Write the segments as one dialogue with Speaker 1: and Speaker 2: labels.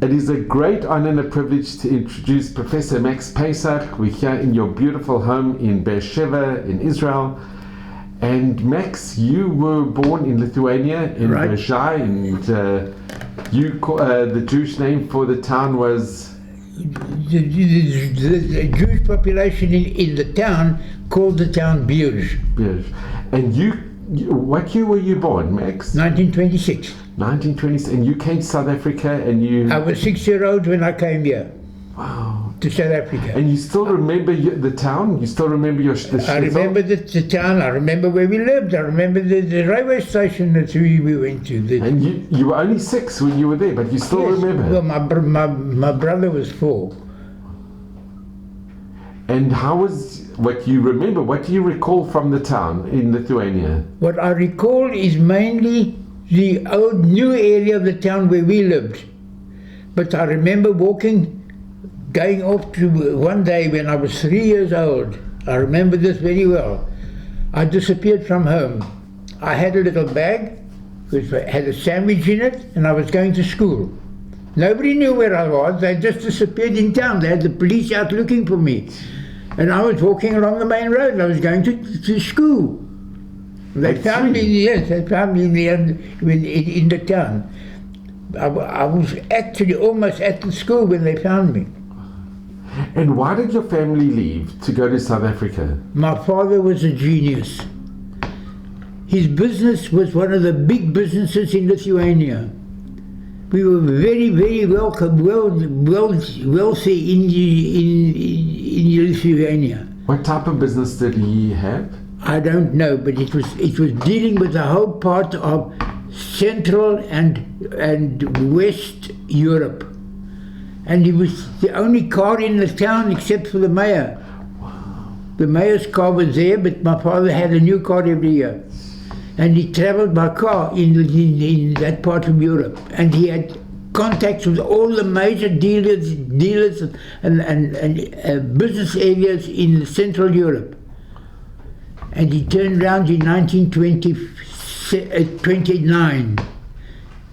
Speaker 1: It is a great honor and a privilege to introduce Professor Max Peisach. We're here in your beautiful home in Beersheba in Israel. And Max, you were born in Lithuania, in Beersheba, and the Jewish name for the town was?
Speaker 2: The Jewish population in the town called the town Birj.
Speaker 1: And what year were you born, Max?
Speaker 2: 1926.
Speaker 1: 1926, and you came to South Africa, and you...
Speaker 2: I was 6-year-old when I came here.
Speaker 1: Wow.
Speaker 2: To South Africa.
Speaker 1: And you still remember the town? You still remember the
Speaker 2: I remember the town, I remember where we lived, I remember the railway station that we went to.
Speaker 1: And you were only 6 when you were there, but you still remember?
Speaker 2: Well, my brother was 4.
Speaker 1: And how was what you remember? What do you recall from the town in Lithuania?
Speaker 2: What I recall is mainly the old new area of the town where we lived. But I remember going off to one day when I was 3 years old. I remember this very well. I disappeared from home. I had a little bag which had a sandwich in it, and I was going to school. Nobody knew where I was. They just disappeared in town. They had the police out looking for me. And I was walking along the main road, and I was going to school. They found me in the town. I was actually almost at the school when they found me.
Speaker 1: And why did your family leave to go to South Africa?
Speaker 2: My father was a genius. His business was one of the big businesses in Lithuania. We were very, very wealthy in Lithuania.
Speaker 1: What type of business did he have?
Speaker 2: I don't know, but it was dealing with the whole part of Central and West Europe. And he was the only car in the town except for the mayor.
Speaker 1: Wow.
Speaker 2: The mayor's car was there, but my father had a new car every year. And he traveled by car in that part of Europe. And he had contacts with all the major dealers and business areas in Central Europe. And he turned around in 1929.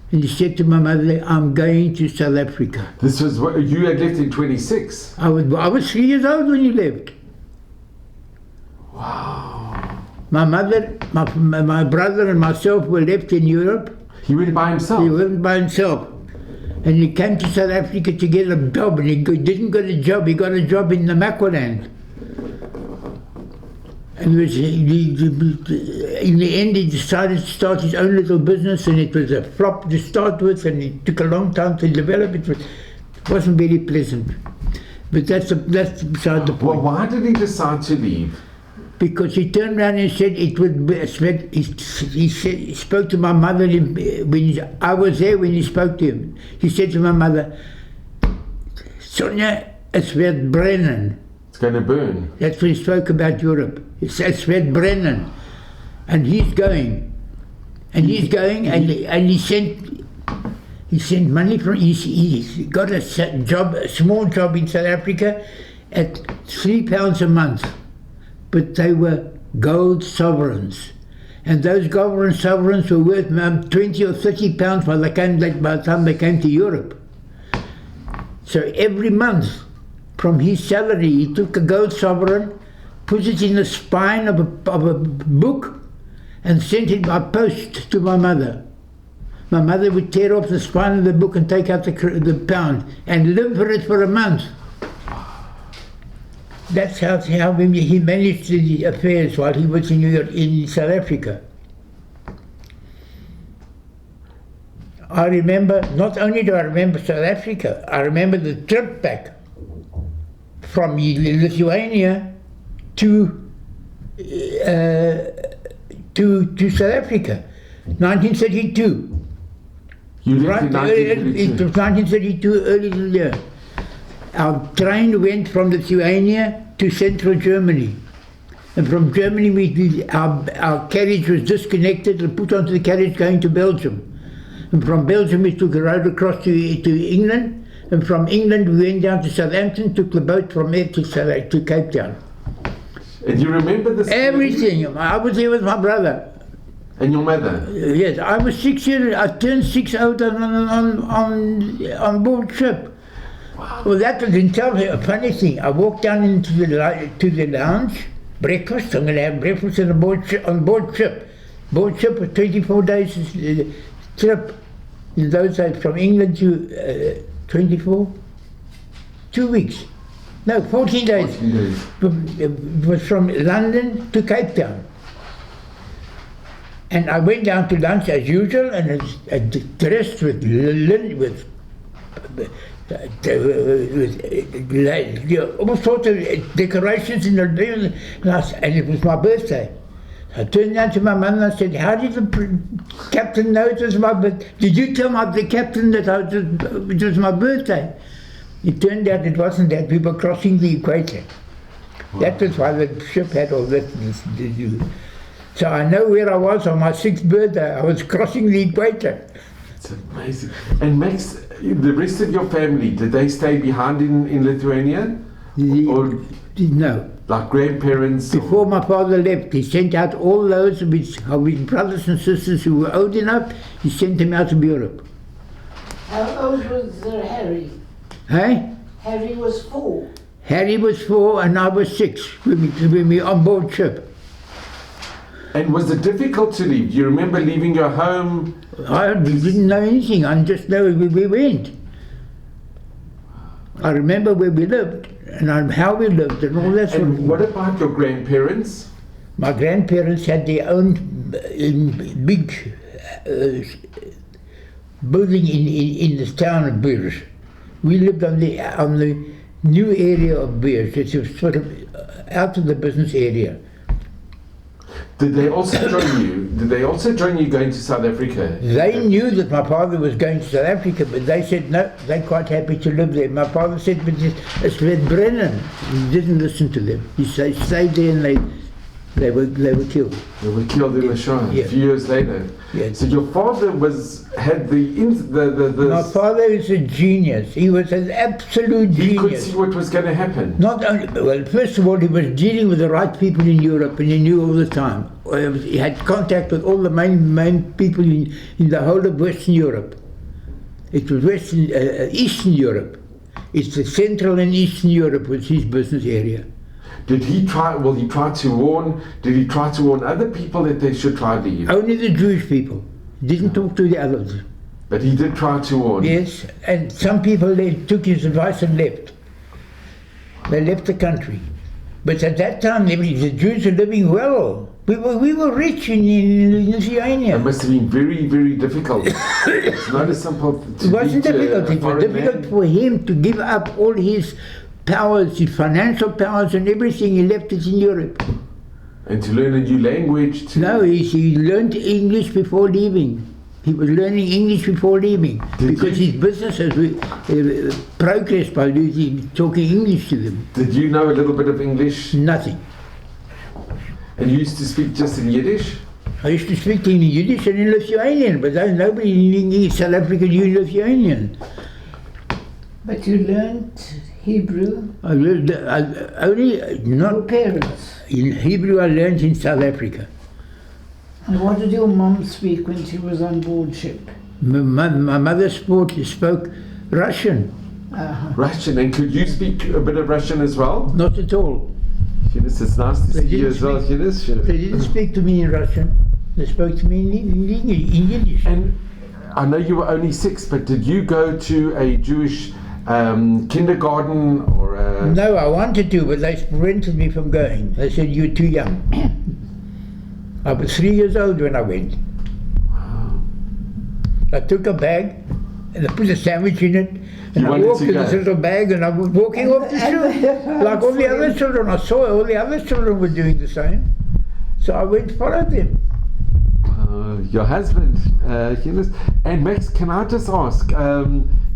Speaker 2: And he said to my mother, I'm going to South Africa.
Speaker 1: This was what you had left in 26?
Speaker 2: I was 3 years old when he left.
Speaker 1: Wow.
Speaker 2: My mother, my brother and myself were left in Europe.
Speaker 1: He went by himself?
Speaker 2: He went by himself. And he came to South Africa to get a job, and he didn't get a job, he got a job in the Namaqualand. And in the end he decided to start his own little business, and it was a flop to start with, and it took a long time to develop. It wasn't very pleasant. But that's beside the point.
Speaker 1: Well, why did he decide to leave?
Speaker 2: Because he turned around and said it would be, he spoke to my mother, I was there when he spoke to him. He said to my mother, Sonja, es wird brennen.
Speaker 1: It's going to burn.
Speaker 2: That's when he spoke about Europe. He said, es wird brennen. And he's going. And he's going, and he sent money from, he got a small job in South Africa at £3 a month. But they were gold sovereigns. And those gold sovereigns were worth 20 or 30 pounds by the time they came to Europe. So every month, from his salary, he took a gold sovereign, put it in the spine of a book, and sent it by post to my mother. My mother would tear off the spine of the book and take out the pound and live for it for a month. That's how he managed the affairs while he was in South Africa. I remember, not only do I remember South Africa, I remember the trip back from Lithuania to South Africa, 1932.
Speaker 1: You lived in 1932?
Speaker 2: It was 1932, early in the year. Our train went from Lithuania to central Germany. And from Germany, our carriage was disconnected and put onto the carriage going to Belgium. And from Belgium, we took a road across to England. And from England, we went down to Southampton, took the boat from there to Cape Town.
Speaker 1: And you remember this?
Speaker 2: Everything. I was there with my brother.
Speaker 1: And your mother?
Speaker 2: Yes, I was 6 years. I turned 6 out on board ship.
Speaker 1: Wow.
Speaker 2: Well, that didn't tell me a funny thing. I walked down into the lounge, breakfast. I'm going to have breakfast on board ship. Board ship was 24 days trip. In those days, from England to 24, 2 weeks. No, 14 days.
Speaker 1: 14 days.
Speaker 2: It was from London to Cape Town. And I went down to lunch as usual, and dressed with all sorts of decorations in the room, and it was my birthday. I turned down to my mum and I said, "How did the captain know it was my birthday? Did you tell the captain that it was my birthday?" It turned out it wasn't that. We were crossing the equator. Wow. That was why the ship had all that to do. So I know where I was on my 6th birthday. I was crossing the equator.
Speaker 1: It's amazing. And Max, the rest of your family, did they stay behind in Lithuania? Or
Speaker 2: no.
Speaker 1: Like grandparents?
Speaker 2: Before my father left, he sent out all those of his brothers and sisters who were old enough. He sent them out to Europe.
Speaker 3: How old was Harry?
Speaker 2: Hey?
Speaker 3: Harry was 4.
Speaker 2: Harry was 4 and I was 6 when we on board ship.
Speaker 1: And was it difficult to leave? Do you remember leaving your home?
Speaker 2: I didn't know anything. I just know where we went. I remember where we lived and how we lived and all that sort of thing.
Speaker 1: What about your grandparents?
Speaker 2: My grandparents had their own big building in the town of Beers. We lived on the new area of Beers. It was sort of out of the business area.
Speaker 1: Did they also join you? Did they also join you going to South Africa?
Speaker 2: They knew that my father was going to South Africa, but they said no, they're quite happy to live there. My father said, but it's with Brennan. He didn't listen to them. He stayed there and they were killed.
Speaker 1: They were killed in the Shire a few years later.
Speaker 2: Yes.
Speaker 1: So your father had the
Speaker 2: My father is a genius. He was an absolute genius.
Speaker 1: He could see what was going to happen.
Speaker 2: Not only, well, first of all, he was dealing with the right people in Europe, and he knew all the time. He had contact with all the main people in the whole of Western Europe. It was Eastern Europe. It's the Central and Eastern Europe was his business area.
Speaker 1: Did he try to warn other people that they should try to leave?
Speaker 2: Only the Jewish people. He didn't talk to the others.
Speaker 1: But he did try to warn.
Speaker 2: Yes, and some people took his advice and left. They left the country. But at that time, the Jews were living well. We were rich in Lithuania.
Speaker 1: It must have been very, very difficult. It's not as simple to
Speaker 2: It wasn't difficult. It was difficult
Speaker 1: man.
Speaker 2: for him to give up all his powers, his financial powers and everything. He left it in Europe.
Speaker 1: And to learn a new language.
Speaker 2: No, he learned English before leaving. He was learning English before leaving because his business has progressed by talking English to them.
Speaker 1: Did you know a little bit of English?
Speaker 2: Nothing.
Speaker 1: And you used to speak just in Yiddish?
Speaker 2: I used to speak in Yiddish and in Lithuanian, but nobody in South Africa knew Lithuanian.
Speaker 3: But you learned Hebrew?
Speaker 2: I learned only not
Speaker 3: Your parents?
Speaker 2: in Hebrew. I learned in South Africa.
Speaker 3: And what did your mum speak when she was on board ship?
Speaker 2: My mother spoke Russian.
Speaker 1: Russian, and could you speak a bit of Russian as well?
Speaker 2: Not at all.
Speaker 1: Eunice, it's nice to see you as well, Eunice.
Speaker 2: They didn't speak to me in Russian. They spoke to me in Yiddish.
Speaker 1: And I know you were only 6, but did you go to a Jewish kindergarten or a...
Speaker 2: No, I wanted to, but they prevented me from going. They said, "You're too young." I was 3 years old when I went. I took a bag and I put a sandwich in it, and I walked in this little bag, and I was walking off the street like all the other children. I saw all the other children were doing the same, so I went and followed them.
Speaker 1: Your husband, Eunice. And Max, can I just ask,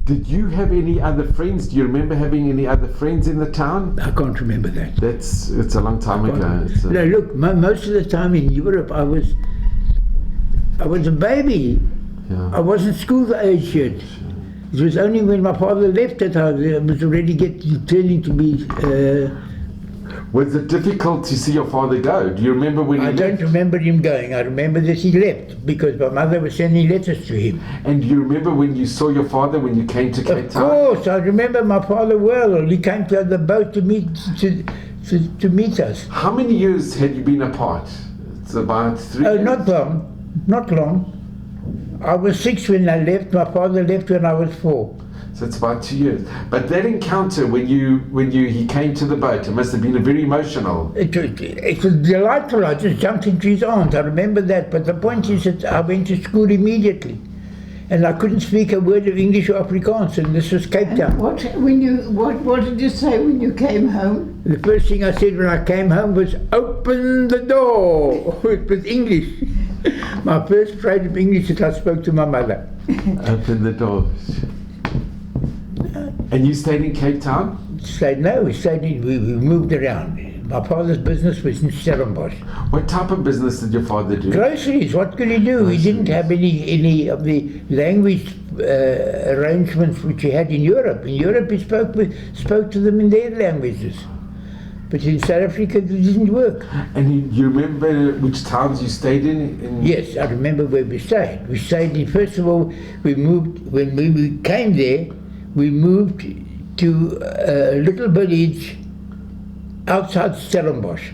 Speaker 1: did you have any other friends? Do you remember having any other friends in the town?
Speaker 2: I can't remember that.
Speaker 1: It's a long time ago.
Speaker 2: No, look, most of the time in Europe I was a baby.
Speaker 1: Yeah.
Speaker 2: I wasn't school age yet. It was only when my father left that I was already turning to be
Speaker 1: Was it difficult to see your father go? Do you remember when he
Speaker 2: I don't
Speaker 1: left?
Speaker 2: remember him going. I remember that he left because my mother was sending letters to him.
Speaker 1: And do you remember when you saw your father when you came to Cape
Speaker 2: Of
Speaker 1: Town?
Speaker 2: course, I remember my father well. He came to the boat to meet us.
Speaker 1: How many years had you been apart? It's about 3
Speaker 2: Oh,
Speaker 1: years.
Speaker 2: not long, not long. I was 6 when I left. My father left when I was 4.
Speaker 1: So it's about 2 years. But that encounter when he came to the boat, it must have been very emotional.
Speaker 2: It was delightful. I just jumped into his arms. I remember that. But the point is that I went to school immediately. And I couldn't speak a word of English or Afrikaans, and this was Cape Town.
Speaker 3: What did you say when you came home?
Speaker 2: The first thing I said when I came home was, "Open the door." It was English. My first phrase of English that I spoke to my mother.
Speaker 1: Open the door. And you stayed in Cape Town?
Speaker 2: We moved around. My father's business was in Stellenbosch.
Speaker 1: What type of business did your father do?
Speaker 2: Groceries, what could he do? He didn't have any of the language arrangements which he had in Europe. In Europe he spoke to them in their languages. But in South Africa it didn't work.
Speaker 1: And you remember which towns you stayed in?
Speaker 2: Yes, I remember where we stayed. We stayed in, first of all, when we came there, we moved to a little village outside Stellenbosch.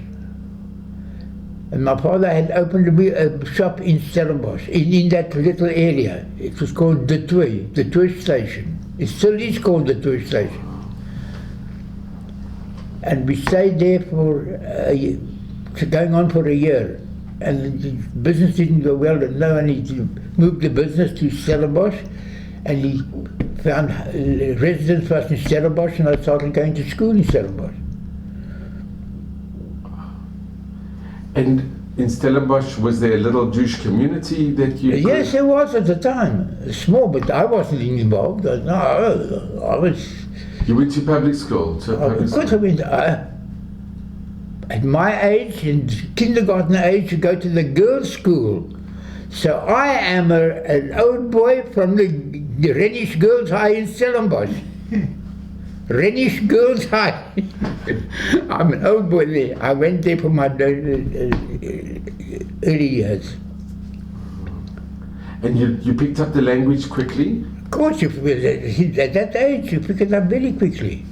Speaker 2: And my father had opened a shop in Stellenbosch, in that little area. It was called the Toy Station. It still is called the Toy Station. And we stayed there for going on for a year. And the business didn't go well, and no one moved the business to Stellenbosch. And he found residence for us in Stellenbosch, and I started going to school in Stellenbosch.
Speaker 1: And in Stellenbosch, was there a little Jewish community that you...
Speaker 2: Yes, there was at the time. Small, but I wasn't involved. No, I was...
Speaker 1: You went to public school?
Speaker 2: Of course I went. At my age, in kindergarten age, you go to the girls' school. So I am an old boy from the Rhenish Girls High in Stellenbosch. Rhenish Girls High. I'm an old boy there. I went there for my early years.
Speaker 1: And you picked up the language quickly?
Speaker 2: Of course, at that age, you pick it up very quickly.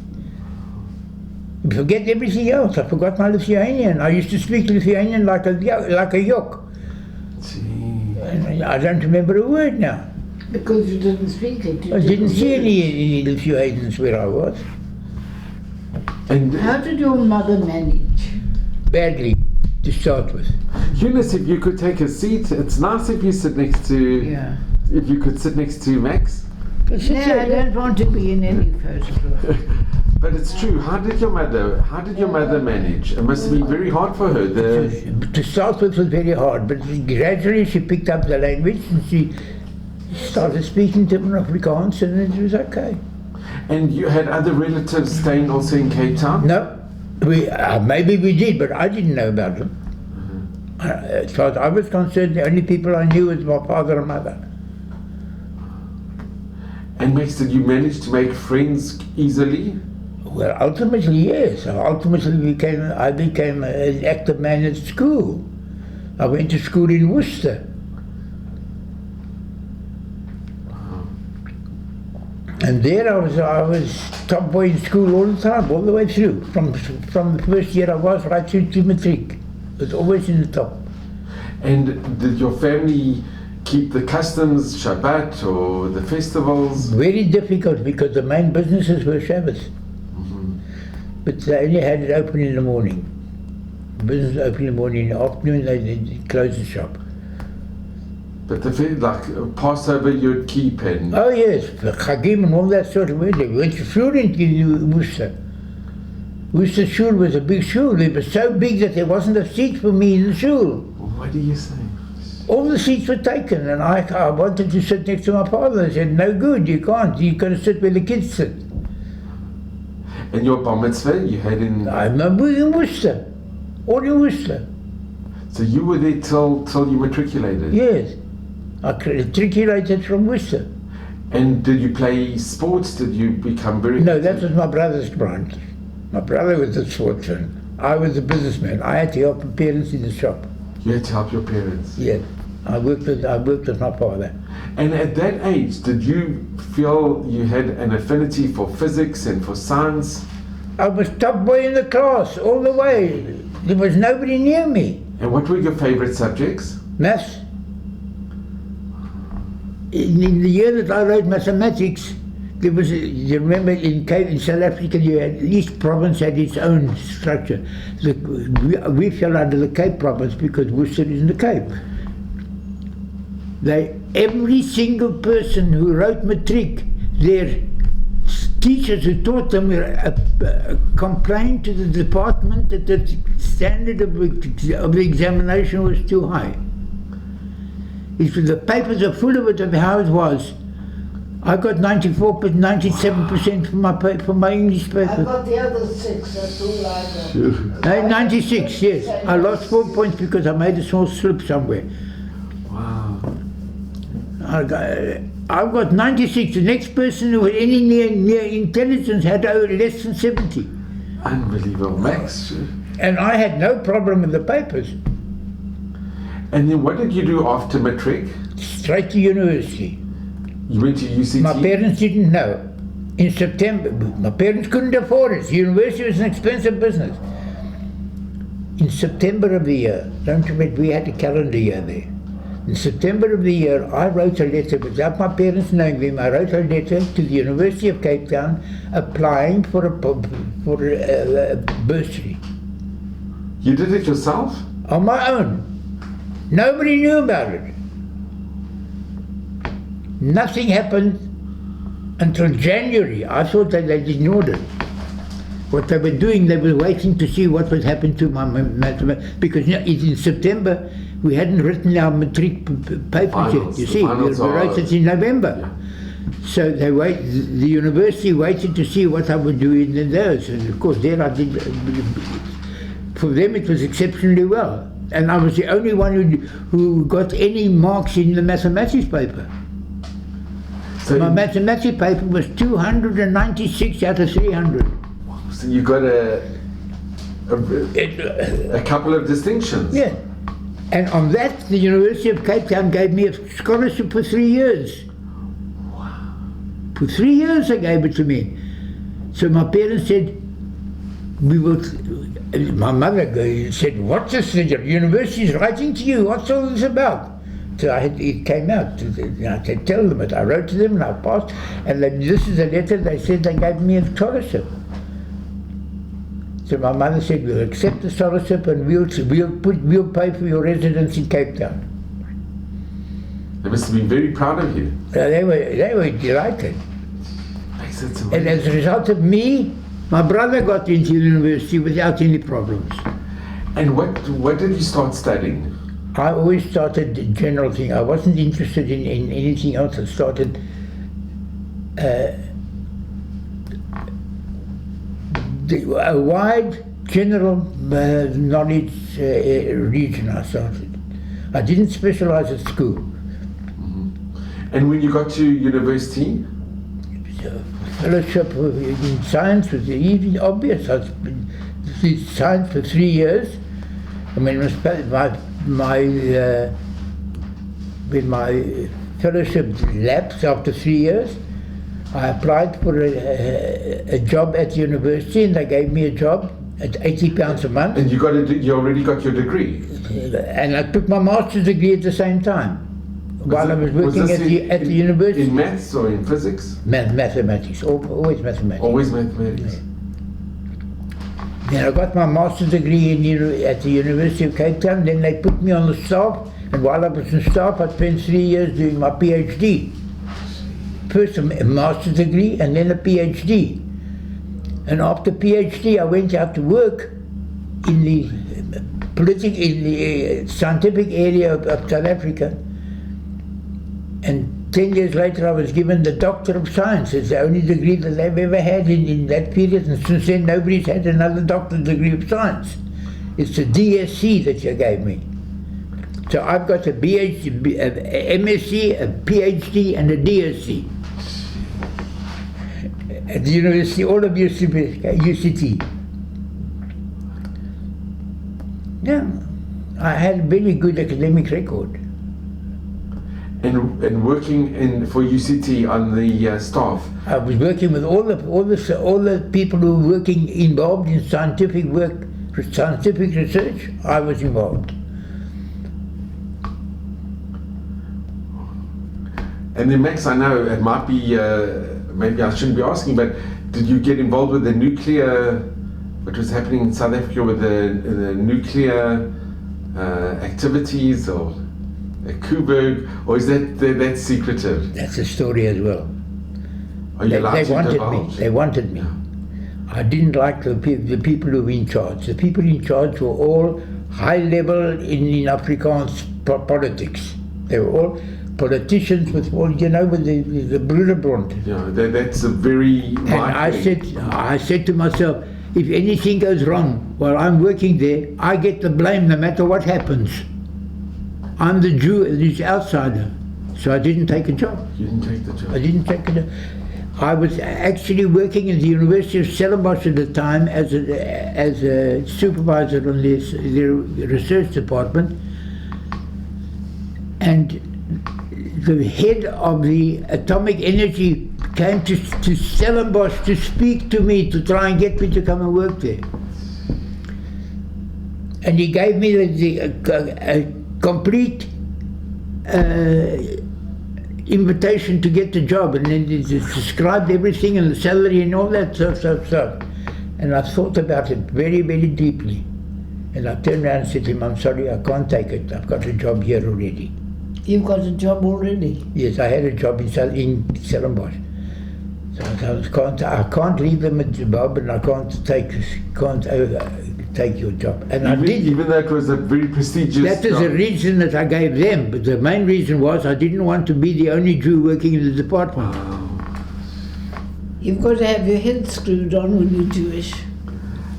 Speaker 2: You forget everything else. I forgot my Lithuanian. I used to speak Lithuanian like a yoke. And I don't remember a word now.
Speaker 3: Because you didn't speak it.
Speaker 2: I didn't see any Lithuanians where I was.
Speaker 1: And
Speaker 3: How did your mother manage?
Speaker 2: Badly, to start with.
Speaker 1: Eunice, if you could take a seat, it's nice if you sit next to...
Speaker 3: Yeah.
Speaker 1: If you could sit next to Max.
Speaker 3: No, I don't want to be in any photograph.
Speaker 1: But it's true. How did your mother manage? It must have been very hard for her.
Speaker 2: To start with was very hard, but gradually she picked up the language and she started speaking to them in Afrikaans, and it was okay.
Speaker 1: And you had other relatives staying also in Cape Town?
Speaker 2: No, maybe we did, but I didn't know about them. As far as I was concerned, the only people I knew was my father and mother.
Speaker 1: And Max, did you manage to make friends easily?
Speaker 2: Well, ultimately, yes. Ultimately, I became an active man at school. I went to school in Worcester. And there I was top boy in school all the time, all the way through. From the first year I was right through to matric. I was always in the top.
Speaker 1: And did your family keep the customs, Shabbat or the festivals?
Speaker 2: Very difficult because the main businesses were Shabbos. But they only had it open in the morning. The business open in the morning. In the afternoon they closed the shop.
Speaker 1: But like Passover you'd keep and...
Speaker 2: Oh yes, Chagim and all that sort of way. They went to shul in Worcester. Worcester shul was a big shul. It was so big that there wasn't a seat for me in the shul.
Speaker 1: What do you say?
Speaker 2: All the seats were taken, and I wanted to sit next to my father. I said, no good, you can't. You've got to sit where the kids sit.
Speaker 1: And your bar mitzvah you had in...
Speaker 2: I remember in Worcester. All in Worcester.
Speaker 1: So you were there till you matriculated?
Speaker 2: Yes. I matriculated from Worcester.
Speaker 1: And did you play sports? Did you become very...
Speaker 2: No, that was my brother's branch. My brother was a sportsman. I was a businessman. I had to help my parents in the shop.
Speaker 1: You had to help your parents.
Speaker 2: Yeah, I worked with my father.
Speaker 1: And at that age, did you feel you had an affinity for physics and for science?
Speaker 2: I was top boy in the class all the way. There was nobody near me.
Speaker 1: And what were your favorite subjects?
Speaker 2: Maths. In the year that I wrote mathematics, there was, you remember in South Africa, each province had its own structure. We fell under the Cape province because Worcester is in the Cape. Every single person who wrote matric, their teachers who taught them complained to the department that the standard of the examination was too high. The papers are full of it, of how it was. I got 97% for my English paper.
Speaker 3: I got the other 6, that's all I got.
Speaker 2: 96, yes. I lost 4 points because I made a small slip somewhere.
Speaker 1: Wow.
Speaker 2: I've got 96. The next person who had any near intelligence had less than 70.
Speaker 1: Unbelievable, Max.
Speaker 2: And I had no problem with the papers.
Speaker 1: And then what did you do after matric?
Speaker 2: Straight to university.
Speaker 1: You went to UCT?
Speaker 2: My parents didn't know. In September, my parents couldn't afford it. University was an expensive business. In September of the year, don't forget we had a calendar year there. In September of the year, I wrote a letter, without my parents knowing them, I wrote a letter to the University of Cape Town applying for a bursary.
Speaker 1: You did it yourself?
Speaker 2: On my own. Nobody knew about it. Nothing happened until January. I thought that they'd ignored it. What they were doing, they were waiting to see what would happen to my mathematics. Because in September, we hadn't written our matric papers yet. You see, we wrote it in November.
Speaker 1: Yeah.
Speaker 2: So the university waited to see what I would do in those. And of course, there I did. For them, it was exceptionally well. And I was the only one who got any marks in the mathematics paper. So my mathematics paper was 296 out of 300.
Speaker 1: So you got a couple of distinctions.
Speaker 2: Yeah. And on that, the University of Cape Town gave me a scholarship for 3 years.
Speaker 1: Wow.
Speaker 2: For 3 years they gave it to me. So my parents said, my mother said, what's this? The university is writing to you. What's all this about? So it came out. I said, tell them it. I wrote to them and I passed. And this is a letter they said they gave me a scholarship. So my mother said, we'll accept the scholarship and we'll pay for your residence in Cape Town.
Speaker 1: They must have been very proud of you.
Speaker 2: They were delighted. And as a result of me, my brother got into university without any problems.
Speaker 1: And what did you start studying?
Speaker 2: I always started the general thing. I wasn't interested in anything else. I started a wide general knowledge region I started. I didn't specialize at school.
Speaker 1: Mm-hmm. And when you got to university?
Speaker 2: Fellowship in science was even obvious. I did science for 3 years. I mean, when my fellowship lapsed after 3 years, I applied for a job at the university, and they gave me a job at £80 a month.
Speaker 1: And you already got your degree?
Speaker 2: And I took my master's degree at the same time. While I was working at the university.
Speaker 1: In maths or in physics?
Speaker 2: Mathematics, always mathematics.
Speaker 1: Always mathematics.
Speaker 2: Yeah. Then I got my master's degree at the University of Cape Town. Then they put me on the staff, and while I was on staff, I spent 3 years doing my PhD. First a master's degree, and then a PhD. And after PhD, I went out to work in the scientific area of South Africa. And 10 years later, I was given the Doctor of Science. It's the only degree that they've ever had in that period. And since then, nobody's had another doctor's degree of science. It's a DSc that you gave me. So I've got a BHD, a MSc, a PhD, and a DSc. At the university, all of UCT. Yeah, I had a very good academic record.
Speaker 1: And working for UCT on the staff.
Speaker 2: I was working with all the people who were involved in scientific work, scientific research. I was involved.
Speaker 1: And then Max, I know it might be, maybe I shouldn't be asking, but did you get involved with the nuclear, what was happening in South Africa with the nuclear activities, or Kuberg, or is that secretive?
Speaker 2: That's a story as well.
Speaker 1: Are you allowed to
Speaker 2: wanted
Speaker 1: divulge?
Speaker 2: me. They wanted me. I didn't like the people who were in charge. The people in charge were all high level in Afrikaans politics. They were all politicians with all, with the broederbond.
Speaker 1: Yeah, that's a very.
Speaker 2: And I said to myself, if anything goes wrong while I'm working there, I get the blame no matter what happens. I'm the Jew, this outsider. So I didn't take a job.
Speaker 1: You didn't take the job?
Speaker 2: I didn't take a job. I was actually working in the University of Stellenbosch at the time as a supervisor on the research department. And the head of the atomic energy came to Stellenbosch to speak to me, to try and get me to come and work there. And he gave me a complete invitation to get the job, and then he described everything and the salary and all that stuff. And I thought about it very, very deeply. And I turned around and said to him, I'm sorry, I can't take it. I've got a job here already.
Speaker 3: You've got a job already?
Speaker 2: Yes, I had a job in Stellenbosch. So I can't leave them at Zimbabwe, and I can't take your job. And I did.
Speaker 1: Even though it was a very prestigious
Speaker 2: That is the reason that I gave them, but the main reason was I didn't want to be the only Jew working in the department.
Speaker 3: You've got to have your head screwed on when you're Jewish.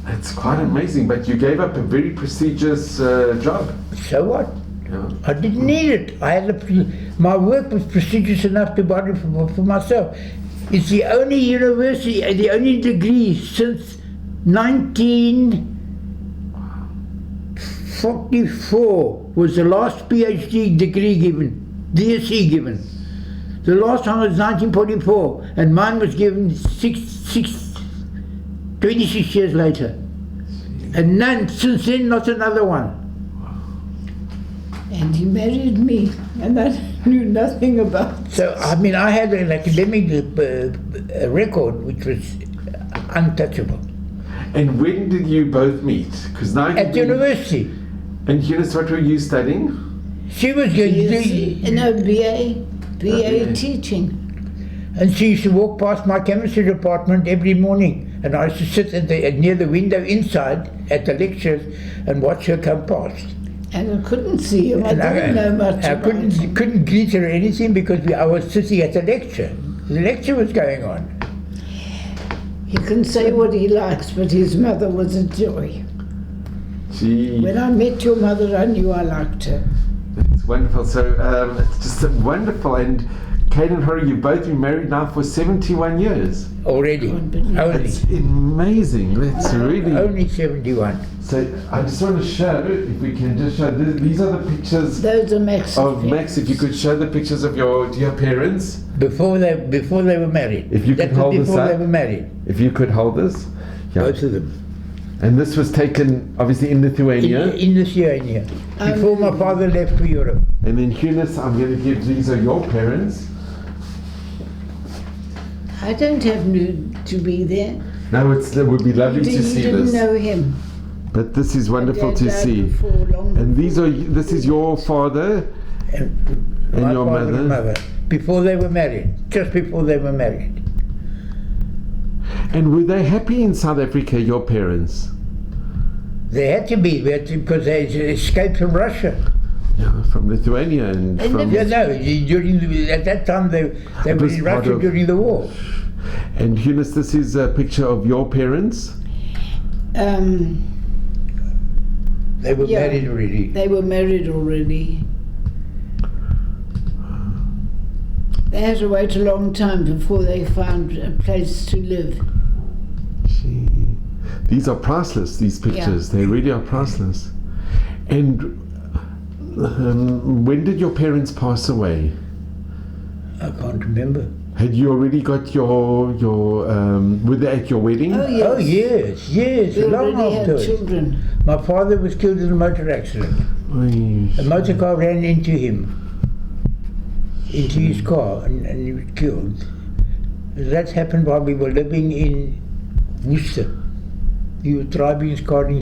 Speaker 1: That's quite amazing, but you gave up a very prestigious job.
Speaker 2: So what?
Speaker 1: Yeah.
Speaker 2: I didn't need it. My work was prestigious enough to buy it for myself. It's the only university, the only degree since 1944 was the last PhD degree given, DSc given. The last one was 1944, and mine was given 26 years later. And none, since then, not another one.
Speaker 3: And he married me, and I knew nothing about it.
Speaker 2: So, I mean, I had an academic record which was untouchable.
Speaker 1: And when did you both meet? Because now
Speaker 2: At university.
Speaker 1: And Eunice, what were you studying?
Speaker 2: She was going to do...
Speaker 3: BA teaching.
Speaker 2: And she used to walk past my chemistry department every morning, and I used to sit near the window inside at the lectures and watch her come past.
Speaker 3: And I couldn't see him. I didn't know much about him.
Speaker 2: I couldn't greet her or anything because I was sitting at the lecture. The lecture was going on.
Speaker 3: He can say what he likes, but his mother was a joy. When I met your mother, I knew I liked her.
Speaker 1: It's wonderful. So it's just wonderful. And Kate and Hori, you've both been married now for 71 years.
Speaker 2: Already.
Speaker 1: It's amazing. That's really...
Speaker 2: Only 71.
Speaker 1: So I just want to show, if we can just show, these are the pictures.
Speaker 3: Those are Max's
Speaker 1: of Max. If you could show the pictures of your parents.
Speaker 2: Before they were married.
Speaker 1: If you could hold this up.
Speaker 2: Before they were married.
Speaker 1: If you could hold this.
Speaker 2: Yeah. Both of them.
Speaker 1: And this was taken, obviously, in Lithuania.
Speaker 2: In Lithuania. Before my father left for Europe.
Speaker 1: And then Eunice, I'm going to give, these are your parents.
Speaker 3: I don't have to be there.
Speaker 1: No, it would be lovely to see this.
Speaker 3: You didn't know him.
Speaker 1: But this is wonderful to see. And this is your father and your mother.
Speaker 2: Before they were married. Just before they were married.
Speaker 1: And were they happy in South Africa, your parents?
Speaker 2: They had to be, because they escaped from Russia.
Speaker 1: Yeah, from Lithuania and from...
Speaker 2: Yeah, no, at that time they were in Russia during the war.
Speaker 1: And Eunice, this is a picture of your parents?
Speaker 2: They were married already.
Speaker 3: They were married already. They had to wait a long time before they found a place to live.
Speaker 1: These are priceless, these pictures. Yeah. They really are priceless. And when did your parents pass away?
Speaker 2: I can't remember.
Speaker 1: Had you already got your were they at your wedding?
Speaker 3: Oh yes.
Speaker 2: Oh yes,
Speaker 3: We
Speaker 2: long
Speaker 3: already had
Speaker 2: afterwards.
Speaker 3: children.
Speaker 2: My father was killed in a motor accident.
Speaker 1: Oy.
Speaker 2: A motor car ran into him, into his car, and he was killed. That happened while we were living in Worcester. He was driving his car in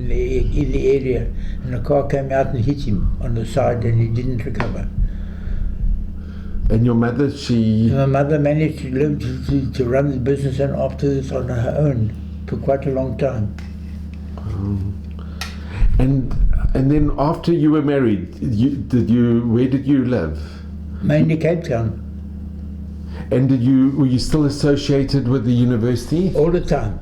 Speaker 2: the area, and the car came out and hit him on the side, and he didn't recover.
Speaker 1: And your mother, she...
Speaker 2: My mother managed to live to run the business, and after this on her own for quite a long time.
Speaker 1: And then after you were married, where did you live?
Speaker 2: Mainly Cape Town,
Speaker 1: And were you still associated with the university?
Speaker 2: all the time.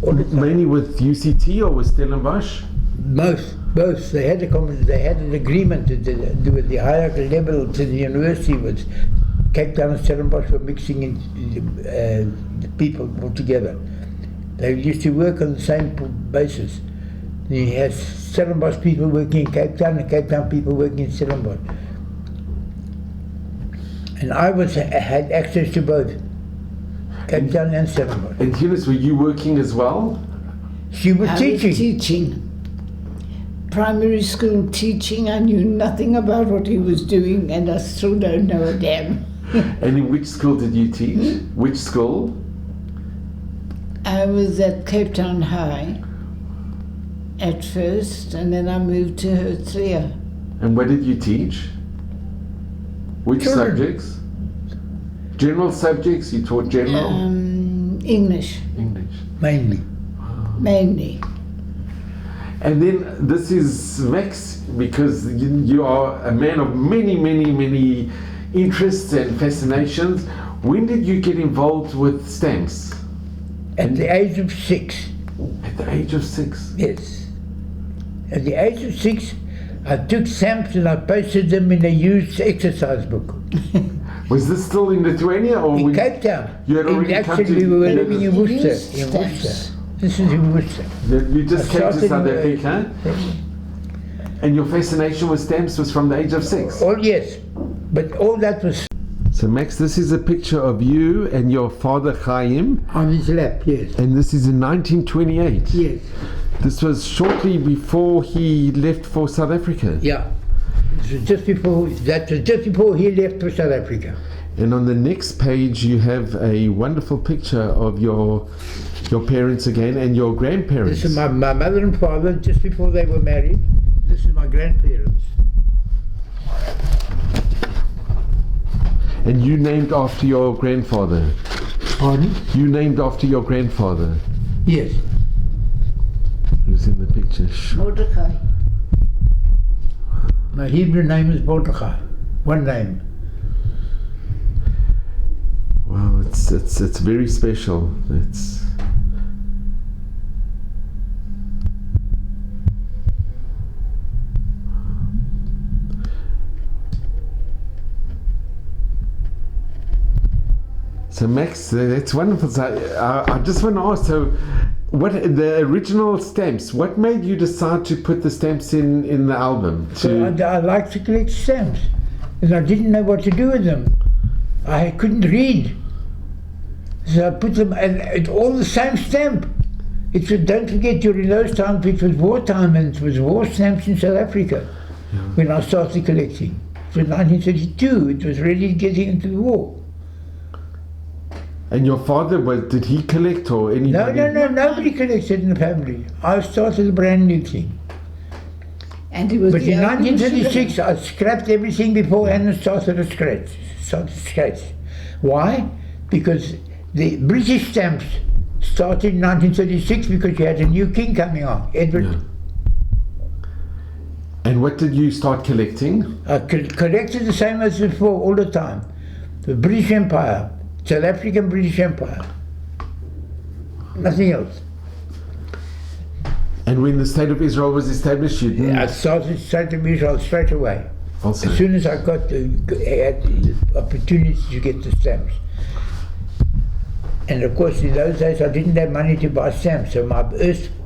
Speaker 2: All the time.
Speaker 1: Mainly with UCT or with Stellenbosch?
Speaker 2: Both. They had an agreement to do with the higher level to the university with Cape Town and Stellenbosch were mixing in the people all together. They used to work on the same basis. He has Stellenbosch people working in Cape Town and Cape Town people working in Stellenbosch. And I had access to both Cape Town and Stellenbosch.
Speaker 1: And Eunice, were you working as well?
Speaker 2: She was
Speaker 3: I
Speaker 2: teaching.
Speaker 3: was teaching. Primary school teaching. I knew nothing about what he was doing, and I still don't know a damn.
Speaker 1: And in which school did you teach? Which school?
Speaker 3: I was at Cape Town High at first, and then I moved to Herzliya.
Speaker 1: And what did you teach? Which
Speaker 2: Children.
Speaker 1: subjects? General subjects? You taught general?
Speaker 3: English,
Speaker 1: English.
Speaker 2: Mainly.
Speaker 3: mainly.
Speaker 1: And then this is Max, because you are a man of many, many, many interests and fascinations. When did you get involved with stamps?
Speaker 2: At the age of 6.
Speaker 1: At the age of 6?
Speaker 2: Yes. At the age of 6, I took stamps and I posted them in a used exercise book.
Speaker 1: Was this still in Lithuania or
Speaker 2: In Cape Town.
Speaker 1: You had already come
Speaker 2: Actually,
Speaker 1: to-
Speaker 2: we were
Speaker 1: you had
Speaker 2: living in
Speaker 3: used
Speaker 2: Worcester. In
Speaker 3: stamps.
Speaker 2: Worcester. This is in Worcester.
Speaker 1: You just
Speaker 2: I
Speaker 1: came to
Speaker 2: started
Speaker 1: South
Speaker 2: in,
Speaker 1: Africa, and your fascination with stamps was from the age of 6?
Speaker 2: Oh yes, but all that was
Speaker 1: So Max, this is a picture of you and your father Chaim,
Speaker 2: on his lap, yes.
Speaker 1: and this is in 1928.
Speaker 2: Yes.
Speaker 1: This was shortly before he left for South Africa.
Speaker 2: Yeah. This was just before he left for South Africa.
Speaker 1: And on the next page you have a wonderful picture of your parents again and your grandparents.
Speaker 2: This is my mother and father just before they were married. This is my grandparents.
Speaker 1: And you named after your grandfather.
Speaker 2: Pardon?
Speaker 1: You named after your grandfather.
Speaker 2: Yes.
Speaker 1: Who's in the picture?
Speaker 3: Mordecai.
Speaker 2: My Hebrew name is Mordechai. One name.
Speaker 1: Wow, it's very special. It's So Max, that's wonderful. So I just want to ask, so what the original stamps, what made you decide to put the stamps in the album?
Speaker 2: I like to collect stamps, and I didn't know what to do with them. I couldn't read, so I put them, and it's all the same stamp. It was, don't forget, during those times it was wartime, and it was war stamps in South Africa when I started collecting. It was 1932. It was really getting into the war.
Speaker 1: And your father, did he collect or anybody?
Speaker 2: No, nobody collected in the family. I started a brand new thing.
Speaker 3: And he was
Speaker 2: But
Speaker 3: the
Speaker 2: in
Speaker 3: only
Speaker 2: 1936, I scrapped everything beforehand and started scratch. Why? Because the British stamps started in 1936 because you had a new king coming on, Edward.
Speaker 1: Yeah. And what did you start collecting?
Speaker 2: I collected the same as before all the time. The British Empire, South African British Empire. Nothing else.
Speaker 1: And when the State of Israel was established, you didn't?
Speaker 2: I started State of Israel straight away.
Speaker 1: Also.
Speaker 2: As soon as I had the opportunity to get the stamps. And of course, in those days, I didn't have money to buy stamps, so my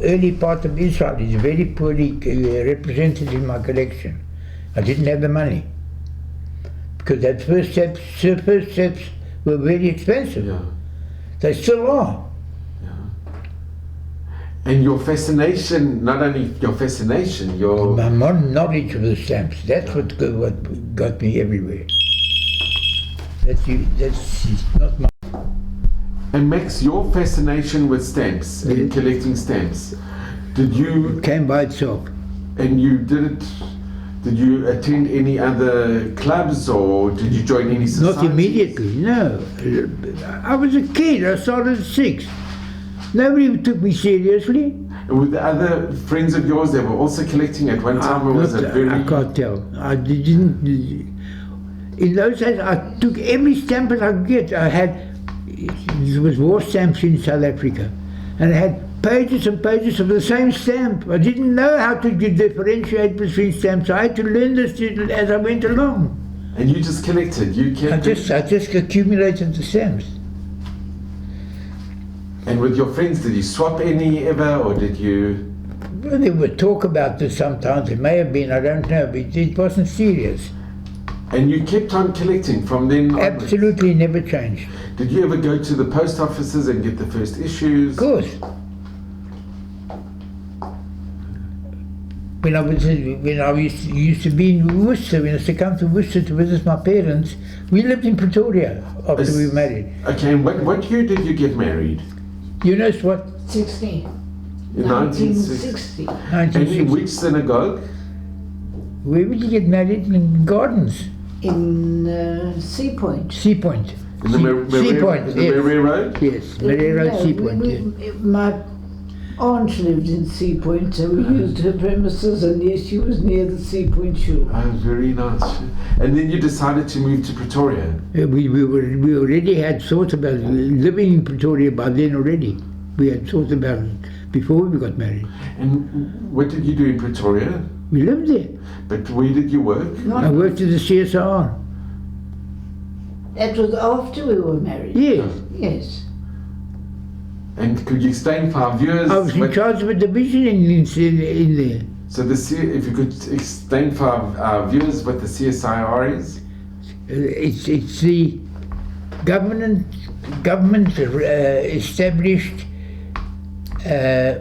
Speaker 2: early part of Israel is very poorly represented in my collection. I didn't have the money because that first steps were very expensive.
Speaker 1: Yeah.
Speaker 2: They still are.
Speaker 1: And your fascination, not only your fascination, your...
Speaker 2: My knowledge of the stamps, that's what got me everywhere. That's not my...
Speaker 1: And Max, your fascination with stamps and collecting stamps, did you...
Speaker 2: It came by itself.
Speaker 1: And you did you attend any other clubs or did you join any societies?
Speaker 2: Not immediately, no. I was a kid, I started at 6. Nobody took me seriously.
Speaker 1: And with the other friends of yours that were also collecting at one time, or was it very...
Speaker 2: I can't tell. I didn't... In those days, I took every stamp that I could get. I had... There was war stamps in South Africa. And I had pages and pages of the same stamp. I didn't know how to differentiate between stamps. I had to learn this as I went along.
Speaker 1: And you just collected? You kept
Speaker 2: I just accumulated the stamps.
Speaker 1: And with your friends, did you swap any ever, or did you...
Speaker 2: Well, they would talk about this sometimes. It may have been, I don't know, but it wasn't serious.
Speaker 1: And you kept on collecting from then on?
Speaker 2: Absolutely never changed.
Speaker 1: Did you ever go to the post offices and get the first issues?
Speaker 2: Of course. When I used to be in Worcester, when I used to come to Worcester to visit my parents, we lived in Pretoria after we were married.
Speaker 1: Okay, and what year did you get married?
Speaker 2: You know what?
Speaker 3: 60.
Speaker 1: In 1960.
Speaker 3: 1960.
Speaker 1: And in which synagogue?
Speaker 2: Where would you get married? In Gardens.
Speaker 3: In Sea Point.
Speaker 2: Sea Point.
Speaker 1: In the
Speaker 2: Sea Point,
Speaker 1: the Murray Road?
Speaker 2: Yes, Murray Road, Sea Point.
Speaker 3: My aunt lived in Sea Point, so we used her premises, and yes, she was near the Sea Point shul.
Speaker 1: Oh, very nice. And then you decided to move to Pretoria?
Speaker 2: We already had thought about living in Pretoria by then already. We had thought about it before we got married.
Speaker 1: And what did you do in Pretoria?
Speaker 2: We lived there.
Speaker 1: But where did you work?
Speaker 2: I worked at the CSR.
Speaker 3: That was after we were married.
Speaker 2: Yes.
Speaker 3: Yes.
Speaker 1: And could you explain for our viewers?
Speaker 2: I was in charge of a division in there.
Speaker 1: So if you could explain for our viewers what the CSIR is?
Speaker 2: It's the government established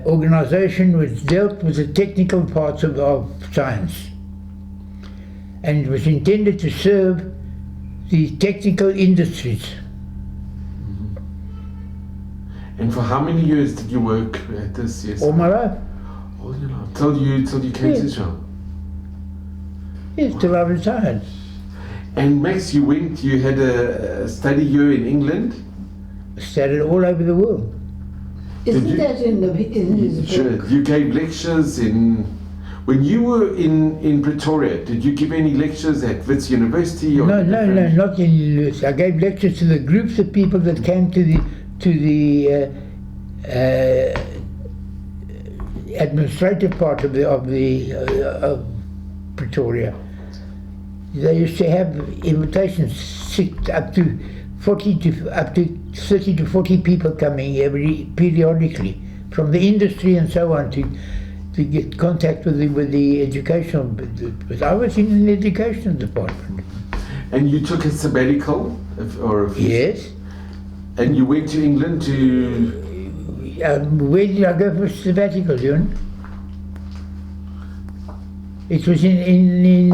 Speaker 2: organisation which dealt with the technical parts of science, and it was intended to serve the technical industries.
Speaker 1: And for how many years did you work at the CSIR?
Speaker 2: All my life.
Speaker 1: All your life. Till you came to Israel?
Speaker 2: Yes, till I retired.
Speaker 1: And Max, you had a study year in England?
Speaker 2: Studied all over the world.
Speaker 3: Isn't that in his book?
Speaker 1: You gave lectures when you were in Pretoria, did you give any lectures at Wits University? Or
Speaker 2: No, not in university. I gave lectures to the groups of people that came to the administrative part of Pretoria. They used to have invitations up to 30 to 40 people coming periodically from the industry and so on to get contact with the educational. But I was in the education department.
Speaker 1: And you took a sabbatical,
Speaker 2: Yes.
Speaker 1: And you went to England to...
Speaker 2: where did I go for sabbatical, John? It was in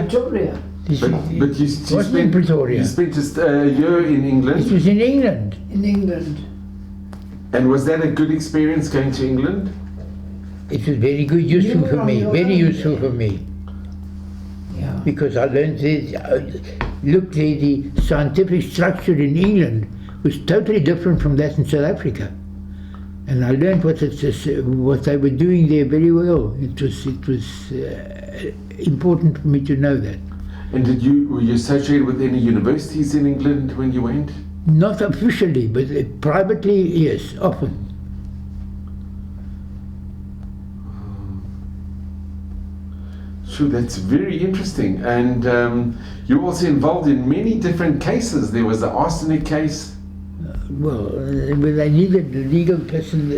Speaker 3: Pretoria.
Speaker 1: But you
Speaker 2: wasn't in Pretoria.
Speaker 1: You spent a year in England?
Speaker 2: It was in England.
Speaker 3: In England.
Speaker 1: And was that a good experience going to England?
Speaker 2: It was very good, useful for me, very useful for me.
Speaker 3: Yeah.
Speaker 2: Because I learned the scientific structure in England was totally different from that in South Africa. And I learned what they were doing there very well. It was important for me to know that.
Speaker 1: And were you associated with any universities in England when you went?
Speaker 2: Not officially, but privately, yes, often.
Speaker 1: Sure, that's very interesting. And you're also involved in many different cases. There was the arsenic case.
Speaker 2: Well, when they needed a legal person,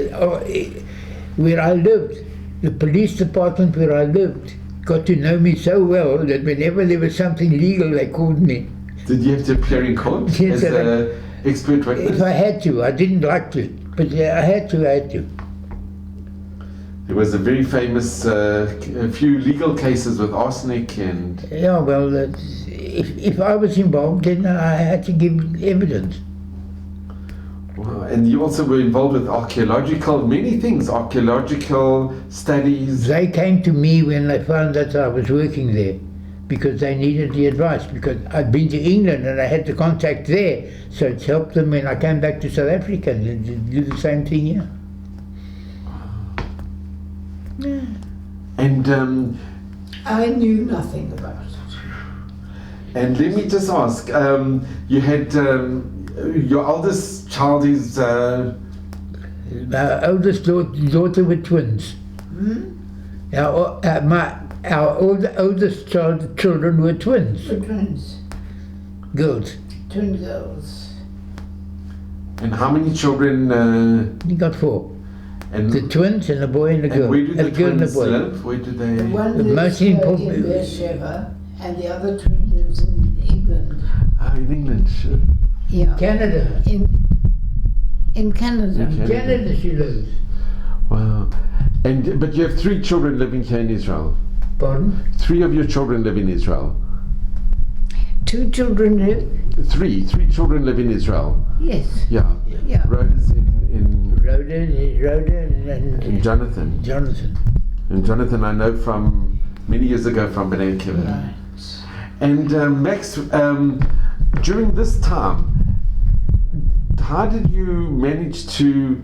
Speaker 2: where I lived, the police department where I lived got to know me so well that whenever there was something legal, they called me.
Speaker 1: Did you have to appear in court
Speaker 2: Yes,
Speaker 1: as an expert witness?
Speaker 2: If I had to. I didn't like to, but I had to.
Speaker 1: There was a very famous, a few legal cases with arsenic and...
Speaker 2: Yeah, well, if I was involved, then I had to give evidence.
Speaker 1: Wow. And you also were involved with many things, archaeological studies.
Speaker 2: They came to me when they found that I was working there, because they needed the advice, because I'd been to England and I had the contact there, so it's helped them when I came back to South Africa and do the same thing here. Yeah.
Speaker 1: And
Speaker 3: I knew nothing about it.
Speaker 1: And let me just ask, you had your eldest child is...
Speaker 2: Our oldest daughter were twins. Our oldest children were twins.
Speaker 3: The twins.
Speaker 2: Girls.
Speaker 3: Twin girls.
Speaker 1: And how many children?
Speaker 2: You got 4.
Speaker 1: And
Speaker 2: the twins and a boy and a girl.
Speaker 1: And where do the
Speaker 2: girl
Speaker 1: twins live? Where do they?
Speaker 3: The one lives
Speaker 2: mostly
Speaker 3: in Beersheba, and the other twin lives in England.
Speaker 1: Ah, in England, sure.
Speaker 3: Yeah.
Speaker 2: Canada.
Speaker 3: In Canada.
Speaker 1: In
Speaker 2: Canada she lives.
Speaker 1: Wow. But you have 3 children living here in Israel.
Speaker 2: Pardon?
Speaker 1: 3 of your children live in Israel.
Speaker 3: 2 children live?
Speaker 1: 3 children live in Israel.
Speaker 3: Yes.
Speaker 1: Yeah.
Speaker 3: Yeah.
Speaker 1: Rhoda's in
Speaker 2: Rhoda and
Speaker 1: Jonathan. And Jonathan I know from many years ago from B'nai Kiva.
Speaker 3: Right.
Speaker 1: And Max, during this time, how did you manage to,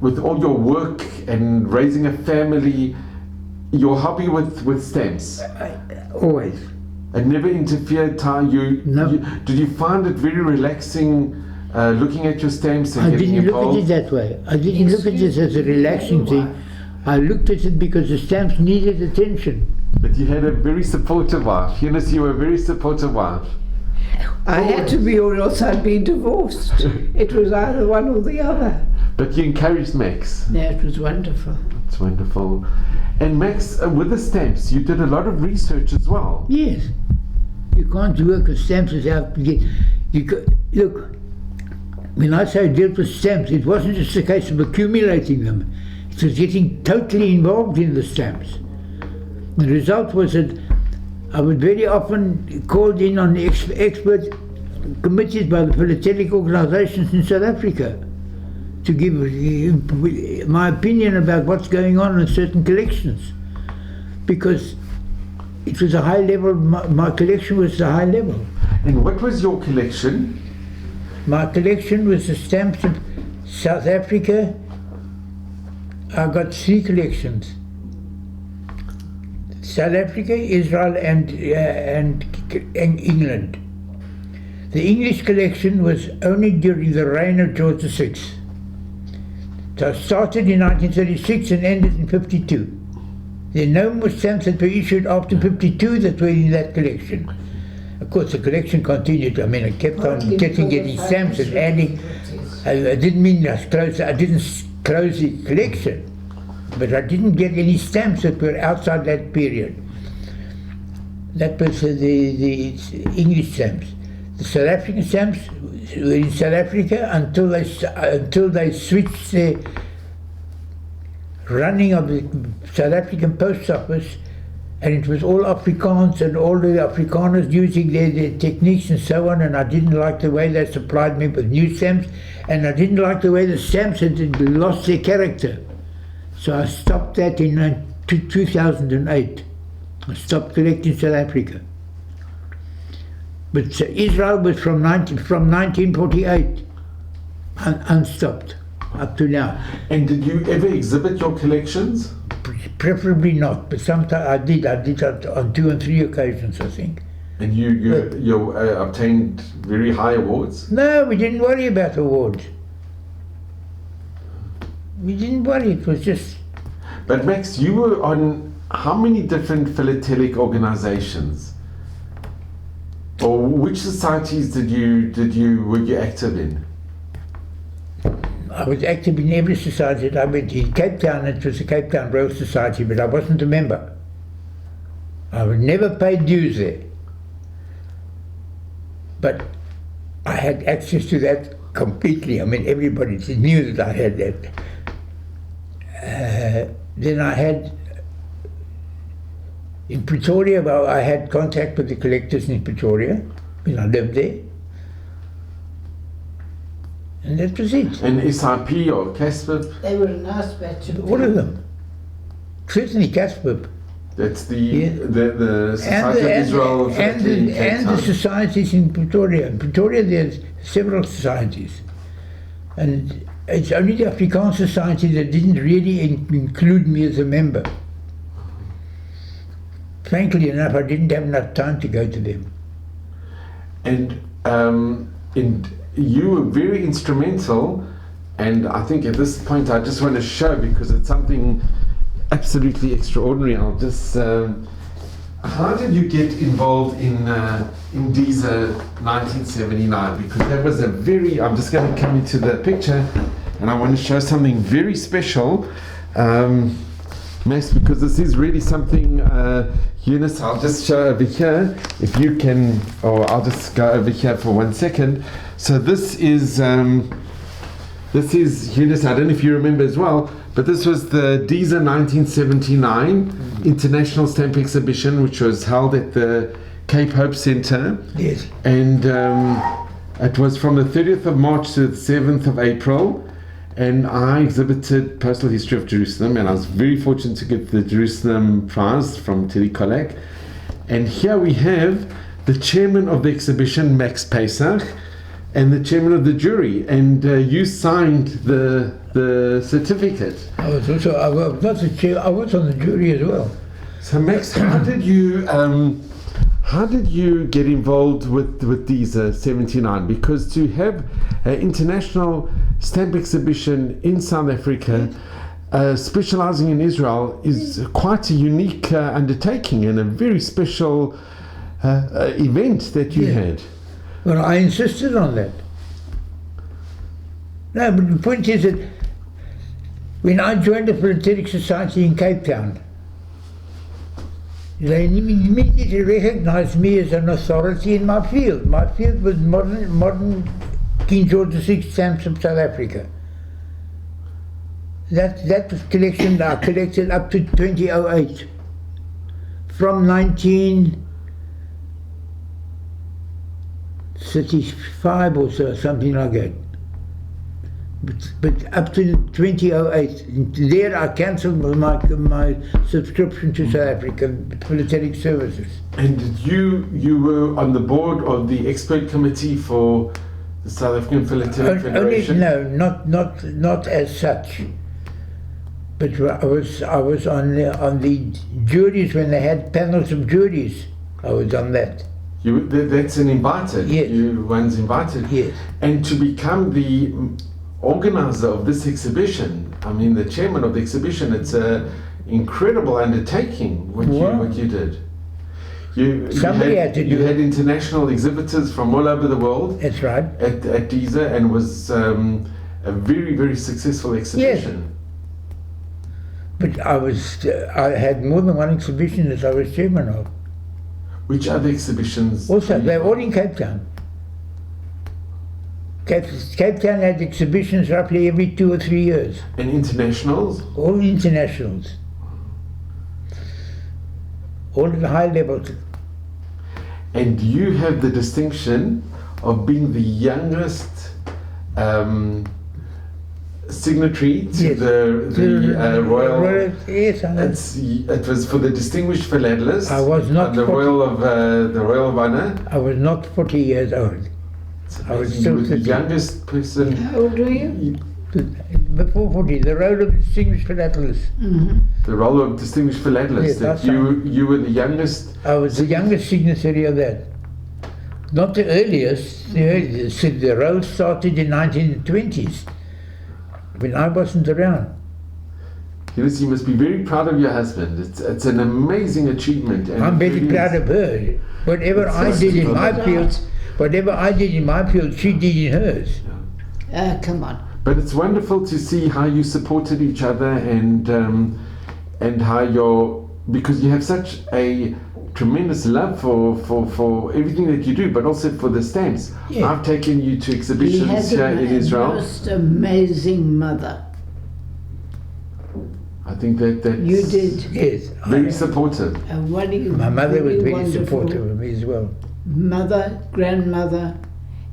Speaker 1: with all your work and raising a family, your hobby with stamps?
Speaker 2: Always.
Speaker 1: It never interfered.
Speaker 2: No.
Speaker 1: Did you find it very relaxing looking at your stamps and
Speaker 2: I
Speaker 1: getting
Speaker 2: didn't
Speaker 1: involved?
Speaker 2: look at it that way. I didn't look at it as a relaxing thing. I looked at it because the stamps needed attention.
Speaker 1: But you had a very supportive wife. Eunice, you were a very supportive wife.
Speaker 3: I had to be, or else I'd be divorced. It was either one or the other.
Speaker 1: But you encouraged Max.
Speaker 3: Yeah, it was wonderful.
Speaker 1: It's wonderful. And Max, with the stamps, you did a lot of research as well.
Speaker 2: Yes. You can't work with stamps without look, when I say dealt with stamps, it wasn't just a case of accumulating them. It was getting totally involved in the stamps. The result was that I was very often called in on expert committees by the philatelic organizations in South Africa to give my opinion about what's going on in certain collections, because it was a high level, my collection was a high level.
Speaker 1: And what was your collection?
Speaker 2: My collection was the stamps of South Africa. I got 3 collections. South Africa, Israel and England. The English collection was only during the reign of George VI. So I started in 1936 and ended in 52. There are no more stamps that were issued after 52 that were in that collection. Of course, the collection continued. I mean, I kept on getting stamps and adding. I didn't mean I didn't close the collection, but I didn't get any stamps that were outside that period. That was the English stamps. The South African stamps were in South Africa until they switched the running of the South African post office, and it was all Afrikaans and all the Afrikaners using their techniques and so on, and I didn't like the way they supplied me with new stamps, and I didn't like the way the stamps had lost their character. So I stopped that in 2008. I stopped collecting South Africa. But Israel was from 1948 unstopped up to now.
Speaker 1: And did you ever exhibit your collections?
Speaker 2: Preferably not, but sometimes I did on 2 and 3 occasions, I think.
Speaker 1: And you obtained very high awards?
Speaker 2: No, we didn't worry about awards. We didn't worry, it was just...
Speaker 1: But Max, you were on how many different philatelic organizations? Or which societies were you active in?
Speaker 2: I was active in every society that I went to. In Cape Town, it was the Cape Town Royal Society, but I wasn't a member. I was never paid dues there. But I had access to that completely. I mean, everybody knew that I had that. Then I had, in Pretoria, well, I had contact with the collectors in Pretoria when I lived there. And that was it.
Speaker 1: And SIP or Casper?
Speaker 3: They were a nice batch of
Speaker 2: All of them. Certainly Casper.
Speaker 1: That's the Society of Israel
Speaker 2: and the societies in Pretoria. In Pretoria there's several societies. And it's only the Afrikaans Society that didn't really include me as a member. Frankly enough, I didn't have enough time to go to them.
Speaker 1: And you were very instrumental, and I think at this point I just want to show, because it's something absolutely extraordinary. I'll just how did you get involved in DISA 1979? Because that was a very, I'm just going to come into the picture and I want to show something very special, Max, because this is really something, Eunice, I'll just show over here, if you can, or I'll just go over here for 1 second. So this is Eunice, I don't know if you remember as well, but this was the DISA 1979 International Stamp Exhibition, which was held at the Cape Hope Centre.
Speaker 2: Yes.
Speaker 1: And it was from the 30th of March to the 7th of April. And I exhibited Postal History of Jerusalem, and I was very fortunate to get the Jerusalem prize from Teddy Kollek. And here we have the chairman of the exhibition, Max Peisach, and the chairman of the jury, and you signed the certificate.
Speaker 2: I was also, I was not the chair, I was on the jury as well.
Speaker 1: So Max, how did you get involved with DISA 79? Because to have an international stamp exhibition in South Africa, specializing in Israel, is quite a unique undertaking and a very special event that you had.
Speaker 2: Well, I insisted on that. No, but the point is that when I joined the Philatelic Society in Cape Town, they immediately recognized me as an authority in my field. My field was modern King George VI stamps of South Africa. That was collection I collected up to 2008. From 1935 or so, something like that. But up to 2008, there I cancelled my subscription to South African Philatelic Services.
Speaker 1: And you were on the board of the expert committee for the South African Philatelic Federation?
Speaker 2: No, not as such. But I was on the juries when they had panels of juries. I was on that.
Speaker 1: That's an invited.
Speaker 2: Yes.
Speaker 1: One's invited.
Speaker 2: Yes.
Speaker 1: And to become the organizer of this exhibition, I mean the chairman of the exhibition, it's an incredible undertaking what you did. You had international exhibitors from all over the world.
Speaker 2: That's right.
Speaker 1: At DISA, and was a very, very successful exhibition.
Speaker 2: Yes. But I had more than one exhibition that I was chairman of.
Speaker 1: Which other exhibitions?
Speaker 2: Also, they were all in Cape Town. Cape Town had exhibitions roughly every 2 or 3 years.
Speaker 1: And internationals?
Speaker 2: All internationals. All at the high level.
Speaker 1: And you have the distinction of being the youngest signatory to the Royal.
Speaker 2: Yes, I know.
Speaker 1: It was for the Distinguished Philatelist.
Speaker 2: I was not
Speaker 1: the Royal of Honor.
Speaker 2: I was not 40 years old. I was still
Speaker 1: the youngest person.
Speaker 3: How old were you?
Speaker 2: Before 40, the Royal of Distinguished Philatelist.
Speaker 3: Mm-hmm.
Speaker 1: The Royal of Distinguished Philatelist.
Speaker 2: Yes,
Speaker 1: you were the youngest.
Speaker 2: I was the youngest signatory of that. Not the earliest. The Royal started in 1920s, when I wasn't around.
Speaker 1: Eunice, you must be very proud of your husband. It's an amazing achievement. And
Speaker 2: I'm very proud of her. Whatever I did in my field, she did in hers.
Speaker 3: Come on.
Speaker 1: But it's wonderful to see how you supported each other and how because you have such a tremendous love for everything that you do, but also for the stamps.
Speaker 2: Yeah.
Speaker 1: I've taken you to
Speaker 3: He
Speaker 1: exhibitions
Speaker 3: has
Speaker 1: here in
Speaker 3: a
Speaker 1: Israel.
Speaker 3: most amazing mother.
Speaker 1: I think that's
Speaker 3: You did.
Speaker 2: Yes.
Speaker 1: very supportive.
Speaker 3: And what do you?
Speaker 2: My mother was very
Speaker 3: wonderful
Speaker 2: supportive of me as well.
Speaker 3: Mother, grandmother,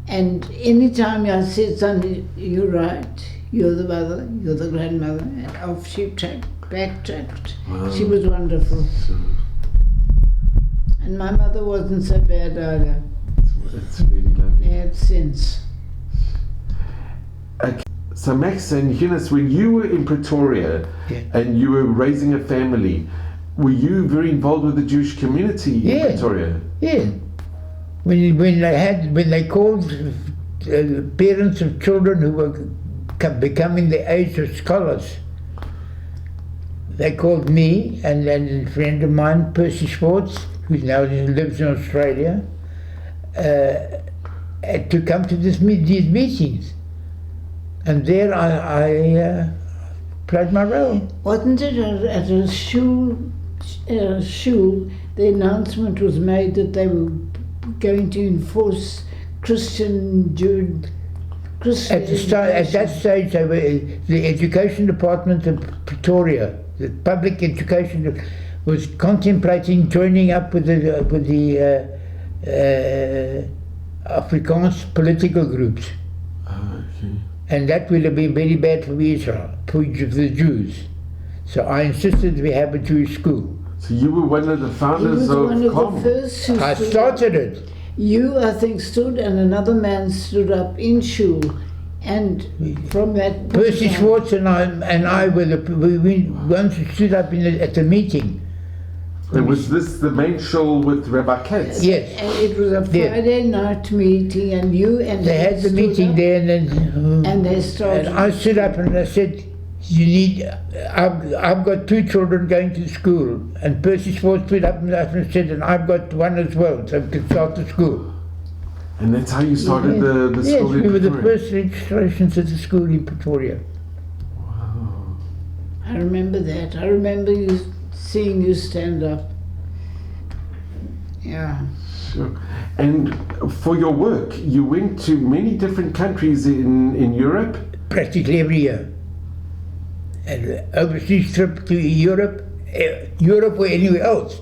Speaker 3: and anytime I said something, you're right. You're the mother. You're the grandmother. And off she backtracked.
Speaker 1: Wow.
Speaker 3: She was wonderful. And my mother wasn't so bad either.
Speaker 1: It's really lovely.
Speaker 3: Had sense.
Speaker 1: Okay. So Max and Eunice, when you were in Pretoria
Speaker 2: Yeah.
Speaker 1: and you were raising a family, were you very involved with the Jewish community in
Speaker 2: Yeah.
Speaker 1: Pretoria?
Speaker 2: Yeah. When they called parents of children who were becoming the age of scholars, they called me and a friend of mine, Percy Schwartz, who now lives in Australia, to come to these meetings. And there I played my role.
Speaker 3: Wasn't it at a shul, the announcement was made that they were going to enforce Christian
Speaker 2: At that stage, they were, the education department of Pretoria, the public education, was contemplating joining up with the Afrikaans political groups,
Speaker 1: Okay.
Speaker 2: and that would have been very bad for Israel, for the Jews. So I insisted we have a Jewish school.
Speaker 1: So you were one of the
Speaker 3: He
Speaker 1: founders
Speaker 3: was
Speaker 1: of
Speaker 3: one of
Speaker 1: COM.
Speaker 3: the first who
Speaker 2: I
Speaker 3: stood
Speaker 2: started
Speaker 3: up.
Speaker 2: it.
Speaker 3: You, I think, stood, and another man stood up in shul, and from that
Speaker 2: Percy
Speaker 3: time-
Speaker 2: Schwartz and I were we once stood up at the meeting.
Speaker 1: And was this the main shul with Rabbi Katz?
Speaker 2: Yes.
Speaker 3: And it was a
Speaker 2: Yeah.
Speaker 3: Friday night meeting, and you and
Speaker 2: They had the
Speaker 3: stood
Speaker 2: meeting
Speaker 3: up,
Speaker 2: there, and then
Speaker 3: and they started.
Speaker 2: and I stood up and I said, "You need. I've got 2 children going to school." And Percy Schwartz stood up and said, "And I've got one as well, so we can start the school."
Speaker 1: And that's how you started the
Speaker 2: Yes,
Speaker 1: school in
Speaker 2: we were the
Speaker 1: Pretoria.
Speaker 2: first registrations at the school in Pretoria.
Speaker 1: Wow.
Speaker 3: I remember that. I remember seeing you stand up. Yeah.
Speaker 1: Sure. And for your work, you went to many different countries in Europe.
Speaker 2: Practically every year. An overseas trip to Europe or anywhere else.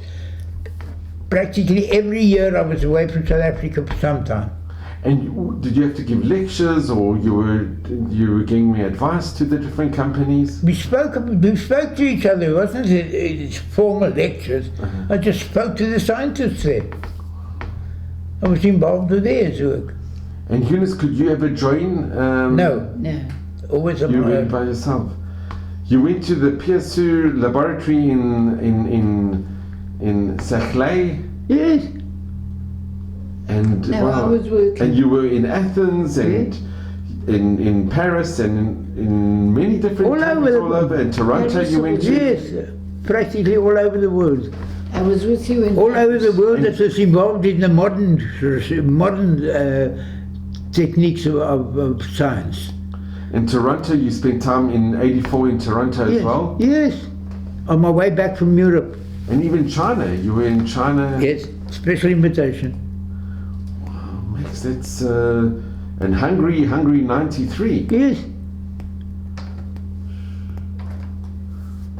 Speaker 2: Practically every year I was away from South Africa for some time.
Speaker 1: And did you have to give lectures, or you were giving me advice to the different companies?
Speaker 2: We spoke to each other. It wasn't formal lectures. I just spoke to the scientists there. I was involved with theirs work.
Speaker 1: And Eunice, could you ever join?
Speaker 2: No,
Speaker 3: No.
Speaker 2: always on
Speaker 1: You
Speaker 2: my
Speaker 1: went
Speaker 2: own.
Speaker 1: by yourself. You went to the PSU laboratory in Saclay,
Speaker 2: Yes.
Speaker 1: and
Speaker 3: No, I was working.
Speaker 1: And you were in Athens and in Paris and in many different
Speaker 2: All
Speaker 1: countries
Speaker 2: over
Speaker 1: all over. In Toronto,
Speaker 3: Paris
Speaker 1: you went to.
Speaker 2: Yes, practically all over the world.
Speaker 3: I was with you in
Speaker 2: All over the world
Speaker 1: And-
Speaker 2: that was involved in the modern techniques of science.
Speaker 1: In Toronto, you spent time in '84 in Toronto as
Speaker 2: Yes,
Speaker 1: well,
Speaker 2: yes. On my way back from Europe.
Speaker 1: and even China. You were in China.
Speaker 2: Yes, special invitation.
Speaker 1: Max, that's and Hungary '93.
Speaker 2: Yes.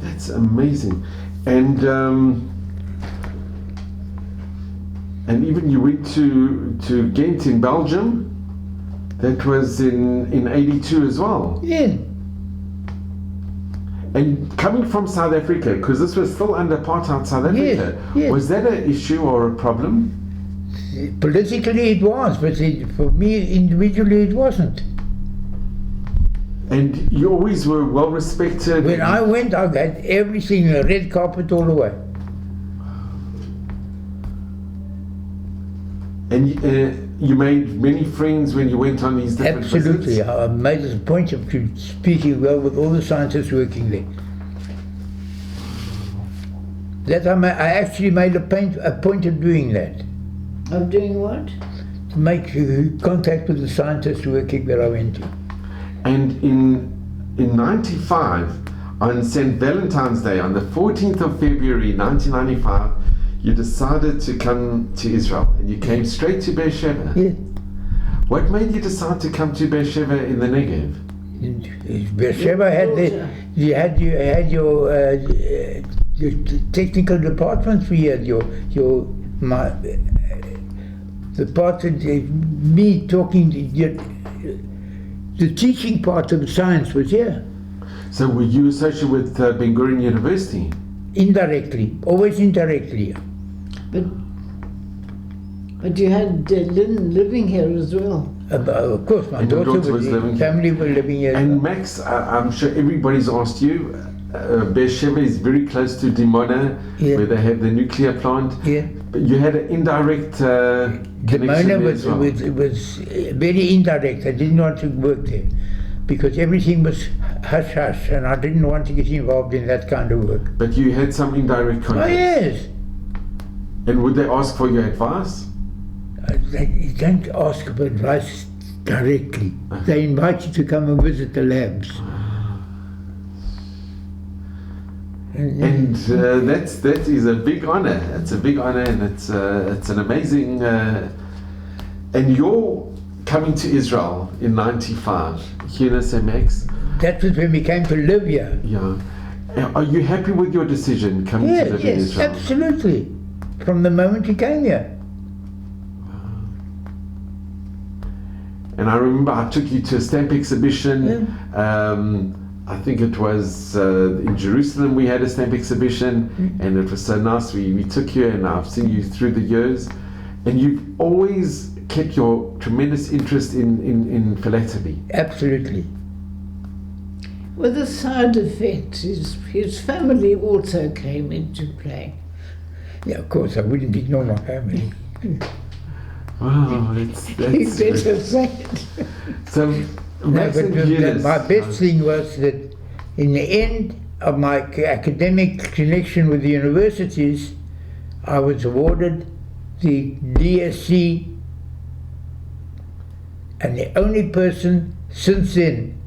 Speaker 1: That's amazing, and even you went to Ghent in Belgium. That was in '82 as well.
Speaker 2: Yeah.
Speaker 1: And coming from South Africa, because this was still under apartheid South Africa,
Speaker 2: yes.
Speaker 1: was that an issue or a problem?
Speaker 2: Politically it was, but for me individually it wasn't.
Speaker 1: And you always were well respected.
Speaker 2: When I went, I got everything, a red carpet all the way.
Speaker 1: And you made many friends when you went on these different
Speaker 2: Absolutely.
Speaker 1: visits?
Speaker 2: I made a point of speaking well with all the scientists working there. That I actually made a point of doing that.
Speaker 3: Of doing what?
Speaker 2: To make contact with the scientists working that I went to.
Speaker 1: And in 95, on St. Valentine's Day, on the 14th of February 1995, you decided to come to Israel, and you came straight to Beersheba.
Speaker 2: Yes.
Speaker 1: What made you decide to come to Beersheba in the Negev?
Speaker 2: Beersheba had your technical departments. We had the part of me talking. The teaching part of science was here.
Speaker 1: So were you associated with Ben Gurion University?
Speaker 2: Indirectly, always indirectly.
Speaker 3: But you had Lynn living here as well.
Speaker 2: Of course, my
Speaker 1: And your
Speaker 2: daughter
Speaker 1: was living here.
Speaker 2: family were living here.
Speaker 1: And Max, I'm sure everybody's asked you, Beersheba is very close to Dimona,
Speaker 2: Yeah.
Speaker 1: where they have the nuclear plant.
Speaker 2: Yeah.
Speaker 1: But you had an indirect connection
Speaker 2: Dimona
Speaker 1: there
Speaker 2: was,
Speaker 1: as well.
Speaker 2: was very indirect. I didn't want to work there because everything was hush hush, and I didn't want to get involved in that kind of work.
Speaker 1: But you had some indirect
Speaker 2: Oh
Speaker 1: contact.
Speaker 2: yes.
Speaker 1: And would they ask for your advice?
Speaker 2: They don't ask for advice directly. They invite you to come and visit the labs.
Speaker 1: And that is a big honor. It's a big honor, and it's an amazing. And you're coming to Israel in '95, Eunice and Max.
Speaker 2: That was when we came to live here.
Speaker 1: Yeah. Are you happy with your decision coming to live in
Speaker 2: Yes,
Speaker 1: Israel?
Speaker 2: absolutely. From the moment we came here.
Speaker 1: And I remember I took you to a stamp exhibition. I think it was in Jerusalem we had a stamp exhibition, and it was so nice. We took you, and I've seen you through the years, and you've always kept your tremendous interest in philately.
Speaker 2: Absolutely.
Speaker 3: With a side effect, his family also came into play.
Speaker 2: Yeah, of course, I wouldn't ignore my family.
Speaker 1: Wow,
Speaker 3: You
Speaker 1: that's
Speaker 3: better say it.
Speaker 1: so.
Speaker 2: No,
Speaker 1: Max
Speaker 2: but
Speaker 1: and Eunice,
Speaker 2: my best thing was that in the end of my academic connection with the universities, I was awarded the DSc, and the only person since then,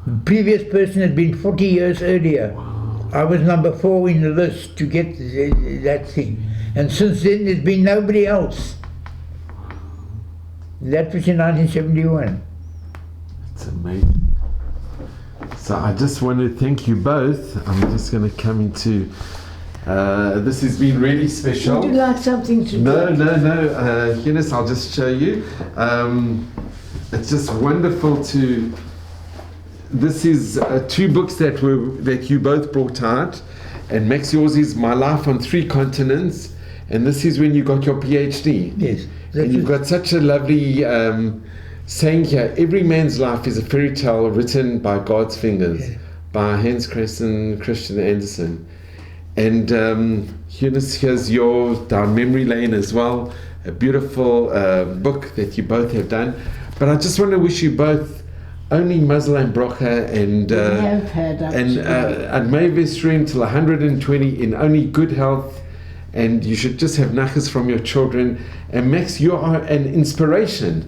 Speaker 2: the previous person had been 40 years earlier. I was number 4 in the list to get that thing, and since then there's been nobody else. That was in 1971.
Speaker 1: It's amazing. So I just want to thank you both. I'm just going to come into. This has been really special.
Speaker 3: Would you like something to
Speaker 1: No,
Speaker 3: drink?
Speaker 1: Eunice, I'll just show you. It's just wonderful to. This is 2 books that you both brought out, and Max, yours is My Life on 3 Continents, and this is when you got your PhD.
Speaker 2: Yes.
Speaker 1: And you've got such a lovely saying here: every man's life is a fairy tale written by God's fingers, by Hans Christian Andersen. And Eunice, here's your Down Memory Lane as well, a beautiful book that you both have done. But I just want to wish you both only Mazel and Brocha, and
Speaker 3: We have had up to
Speaker 1: and may Vestrim till 120 in only good health, and you should just have nachas from your children. And Max, you are an inspiration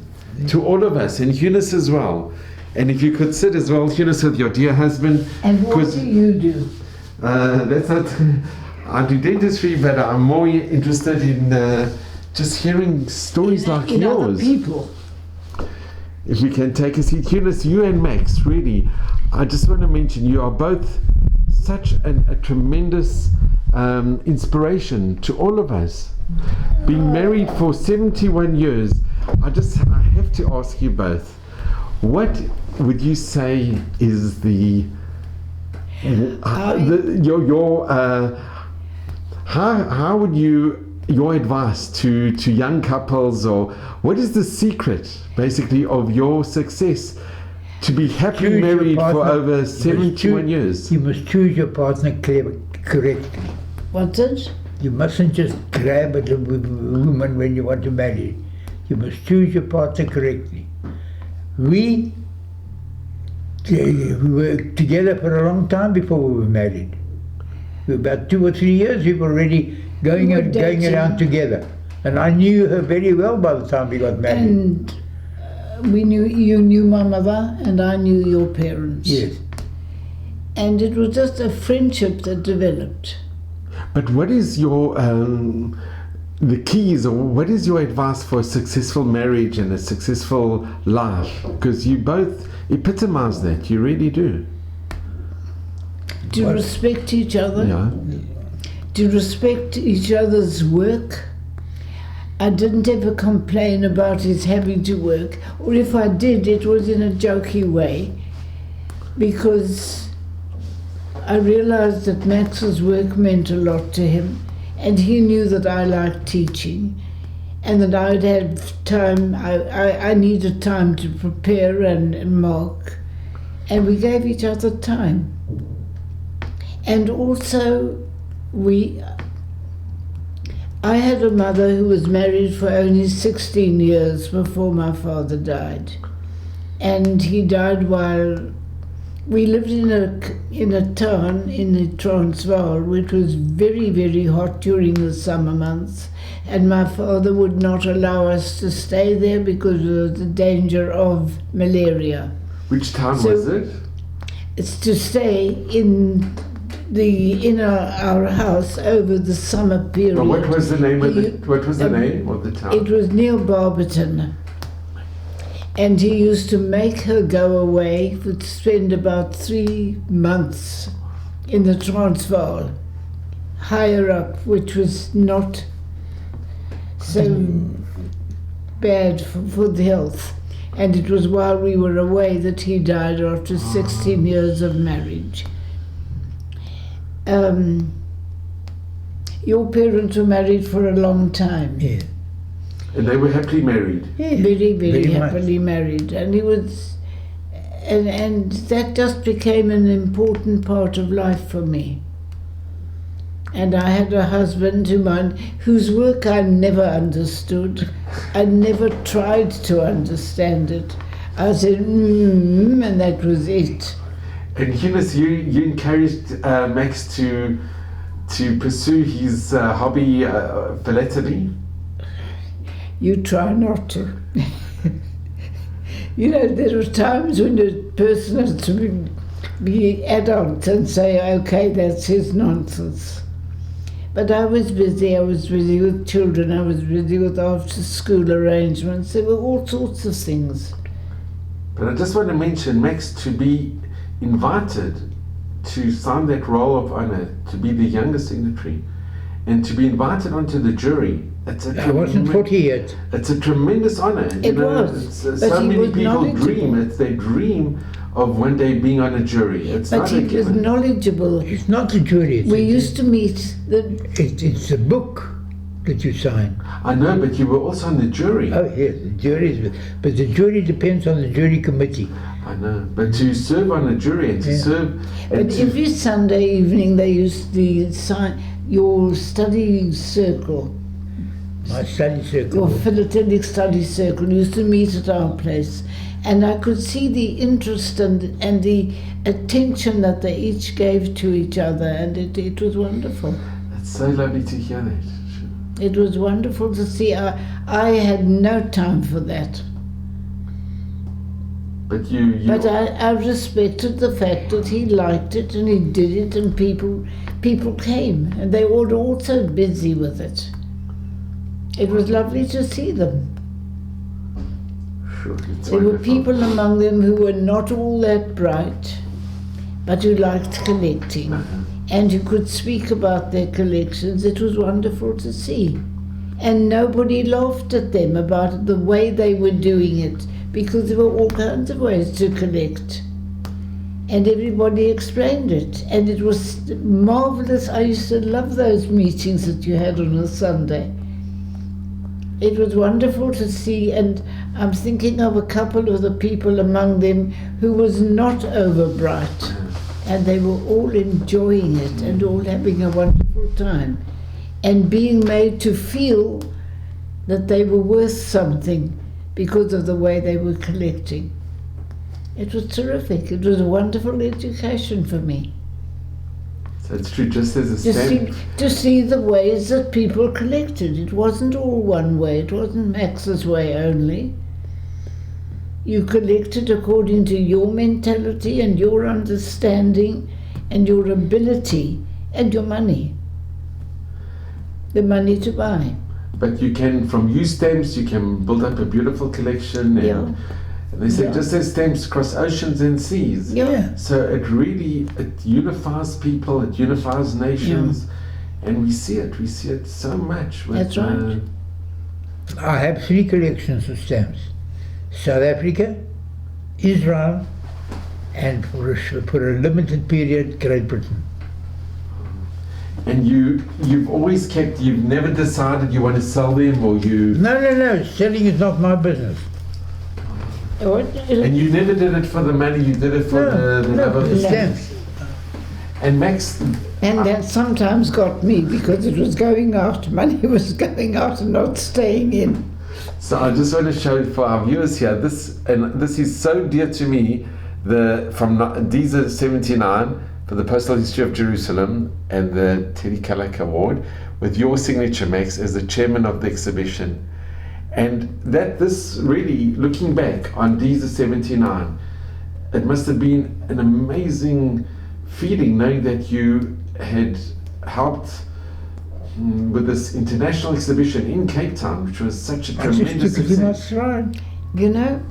Speaker 1: to all of us, and Eunice as well. And if you could sit as well, Eunice, with your dear husband.
Speaker 3: And what do you do?
Speaker 1: That's not. I do dentistry, but I'm more interested in just hearing stories like
Speaker 3: In other
Speaker 1: yours.
Speaker 3: people.
Speaker 1: If we can take a seat, Eunice, you and Max, really, I just want to mention you are both such a tremendous inspiration to all of us. Being married for 71 years, I have to ask you both, what would you say is how would your advice to young couples, or what is the secret basically of your success to be happily
Speaker 2: Choose your
Speaker 1: married for
Speaker 2: partner.
Speaker 1: over 71 years?
Speaker 2: You must choose your partner correctly.
Speaker 3: What's it?
Speaker 2: You mustn't just grab at a woman when you want to marry. You must choose your partner correctly. We were together for a long time before we were married. About 2 or 3 years we were already going around together. And I knew her very well by the time we got married.
Speaker 3: And you knew my mother and I knew your parents.
Speaker 2: Yes.
Speaker 3: And it was just a friendship that developed.
Speaker 1: But what is your the keys, or what is your advice for a successful marriage and a successful life? Because you both epitomize that. You really do.
Speaker 3: To respect each other.
Speaker 1: Yeah.
Speaker 3: To respect each other's work. I didn't ever complain about his having to work, or if I did, it was in a jokey way, because I realized that Max's work meant a lot to him, and he knew that I liked teaching, and that I'd have time, I needed time to prepare and mark, and we gave each other time. And also, I had a mother who was married for only 16 years before my father died. And he died while we lived in a town in the Transvaal, which was very, very hot during the summer months. And my father would not allow us to stay there because of the danger of malaria.
Speaker 1: Which town was it?
Speaker 3: It's to stay in our house over the summer period.
Speaker 1: But what was the name of the town?
Speaker 3: It was near Barberton. And he used to make her go away, would spend about 3 months in the Transvaal, higher up, which was not so bad for the health. And it was while we were away that he died after 16 years of marriage. Your parents were married for a long time.
Speaker 2: Yeah.
Speaker 1: And they were happily married.
Speaker 3: Yeah, very, very
Speaker 2: Very
Speaker 3: happily married. And he was, and that just became an important part of life for me. And I had a husband whose work I never understood. I never tried to understand it. I said, and that was it.
Speaker 1: And Eunice, you encouraged Max to pursue his hobby, philately?
Speaker 3: You try not to. You know, there are times when a person has to be adult and say, okay, that's his nonsense. But I was busy with children, I was busy with after school arrangements, there were all sorts of things.
Speaker 1: But I just want to mention, Max, to be invited to sign that roll of honor, to be the youngest signatory, and to be invited onto the jury.
Speaker 2: I wasn't 40 yet.
Speaker 1: It's a tremendous honor.
Speaker 3: It was. But
Speaker 1: So
Speaker 3: he
Speaker 1: many
Speaker 3: was
Speaker 1: people dream.
Speaker 3: knowledgeable.
Speaker 1: It's their dream of one day being on a jury. It's
Speaker 3: But
Speaker 1: not a
Speaker 3: he was
Speaker 1: given.
Speaker 3: knowledgeable.
Speaker 2: It's not the jury.
Speaker 3: We used to meet
Speaker 2: It's a book that you sign.
Speaker 1: I know, but you were also on the jury.
Speaker 2: Oh yes, the jury but the jury depends on the jury committee.
Speaker 1: I know, but to serve on a jury and to
Speaker 2: Yeah.
Speaker 1: serve.
Speaker 3: But
Speaker 1: And to,
Speaker 3: every Sunday evening they used to sign your study circle,
Speaker 2: My study circle.
Speaker 3: your philatelic study circle used to meet at our place. And I could see the interest and the attention that they each gave to each other, and it was wonderful.
Speaker 1: it's so lovely to hear that.
Speaker 3: It was wonderful to see. I had no time for that.
Speaker 1: But you
Speaker 3: But I respected the fact that he liked it and he did it, and people came, and they were also busy with it. It was lovely to see them.
Speaker 1: Sure, it's
Speaker 3: There were
Speaker 1: wonderful.
Speaker 3: people among them who were not all that bright, but who liked collecting, and who could speak about their collections. It was wonderful to see. And nobody laughed at them about the way they were doing it, because there were all kinds of ways to collect. And everybody explained it, and it was marvelous. I used to love those meetings that you had on a Sunday. It was wonderful to see, and I'm thinking of a couple of the people among them who was not over bright, and they were all enjoying it and all having a wonderful time, and being made to feel that they were worth something because of the way they were collecting. It was terrific. It was a wonderful education for me.
Speaker 1: So it's true, just as a stamp.
Speaker 3: To see the ways that people collected. It wasn't all one way. It wasn't Max's way only. You collected according to your mentality and your understanding and your ability and your money. The money to buy.
Speaker 1: But you can, from used stamps, you can build up a beautiful collection. And,
Speaker 3: Yeah.
Speaker 1: and they say
Speaker 3: Yeah.
Speaker 1: just as stamps cross oceans and seas.
Speaker 3: Yeah.
Speaker 1: So it really, it unifies people, it unifies nations. And we see it so much. With,
Speaker 3: That's right.
Speaker 2: I have 3 collections of stamps. South Africa, Israel, and for a limited period, Great Britain.
Speaker 1: And you've always kept, you've never decided you want to sell them, or you...
Speaker 2: No, selling is not my business.
Speaker 1: And you never did it for the money, you did it for the love of the stamps. And Max...
Speaker 3: And that sometimes got me because it was going out, money was going out and not staying in.
Speaker 1: So I just want to show for our viewers here, this is so dear to me, from DISA 79 for the Postal History of Jerusalem and the Teddy Kalak Award, with your signature, Max, as the chairman of the exhibition. And this really, looking back on DISA 79, it must have been an amazing feeling knowing that you had helped with this international exhibition in Cape Town, which was such a tremendous success.
Speaker 3: You know?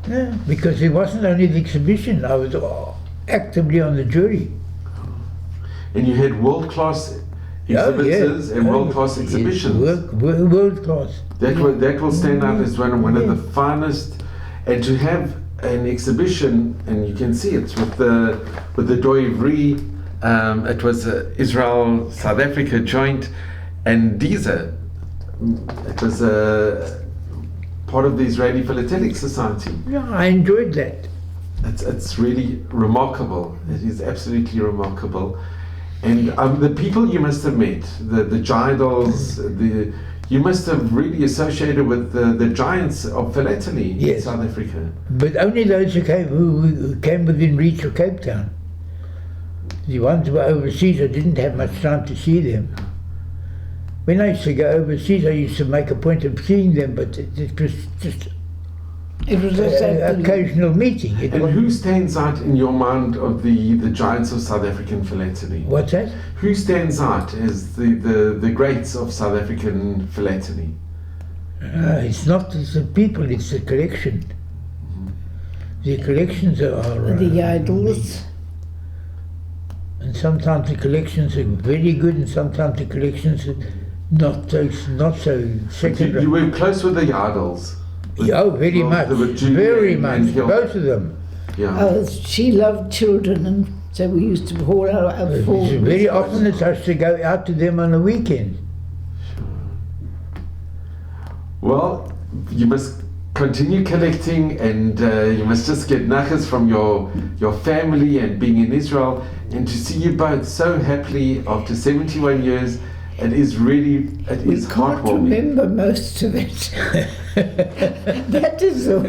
Speaker 2: Yeah, because it wasn't only the exhibition, I was actively on the jury.
Speaker 1: And you had world-class exhibitors and world-class exhibitions.
Speaker 2: World-class.
Speaker 1: That will stand out as one of the finest. And to have an exhibition, and you can see it with the Doivri, it was Israel, South Africa joint, and DISA. It was part of the Israeli Philatelic Society.
Speaker 2: Yeah, I enjoyed that.
Speaker 1: It's really remarkable. It is absolutely remarkable. And the people you must have met, the giants, you must have really associated with the giants of philately in South Africa.
Speaker 2: But only those who came within reach of Cape Town. The ones who were overseas, I didn't have much time to see them. When I used to go overseas, I used to make a point of seeing them, but it was just an occasional meeting.
Speaker 1: Who stands out in your mind of the giants of South African philately?
Speaker 2: What's that?
Speaker 1: Who stands out as the greats of South African philately?
Speaker 2: It's not the people, it's the collection. The collections are...
Speaker 3: the idols.
Speaker 2: And sometimes the collections are very good, and sometimes the collections are not so secondary.
Speaker 1: You were close with the idols.
Speaker 2: Oh, very much, both of them.
Speaker 1: Yeah.
Speaker 3: She loved children, and so we used to haul out
Speaker 2: very often it's us to go out to them on the weekend.
Speaker 1: Well, you must continue collecting, and you must just get nachas from your family and being in Israel, and to see you both so happily after 71 years. It is heartwarming.
Speaker 3: I can't remember most of it. That is all.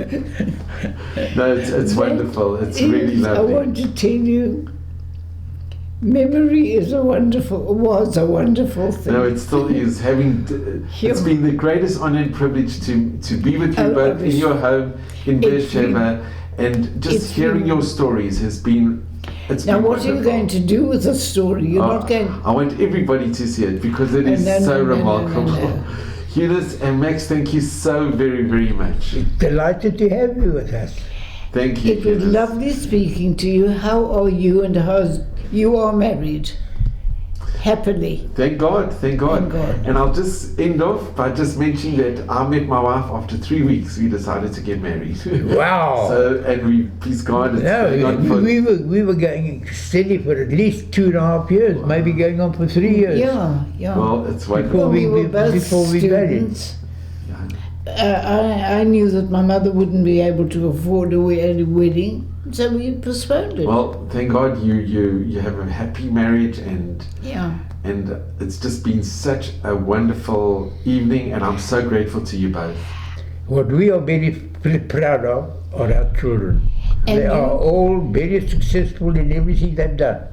Speaker 1: No, it's wonderful. It's really lovely.
Speaker 3: I want to tell you, memory was a wonderful thing.
Speaker 1: No, it still is. It's been the greatest honor and privilege to be with you both in your home in Beersheba, and just hearing your stories has been.
Speaker 3: Now, what are you going to do with the story? You're not going.
Speaker 1: I want everybody to see it because it is so remarkable. Eunice and Max, thank you so very, very much.
Speaker 2: Delighted to have you with us.
Speaker 1: Thank you.
Speaker 3: It was lovely speaking to you. How are you, and you are married? Happily.
Speaker 1: Thank God.
Speaker 3: Thank God.
Speaker 1: And I'll just end off by just mentioning that I met my wife after 3 weeks. We decided to get married.
Speaker 2: Wow.
Speaker 1: Please God, it's
Speaker 2: we were going steady for at least 2.5 years, maybe going on for 3 years.
Speaker 3: Yeah.
Speaker 1: Well, it's wonderful.
Speaker 3: We were both students. I knew that my mother wouldn't be able to afford a wedding, so we postponed it.
Speaker 1: Well, thank God you have a happy marriage, and it's just been such a wonderful evening, and I'm so grateful to you both.
Speaker 2: What we are very proud of are our children. They are all very successful in everything they've done.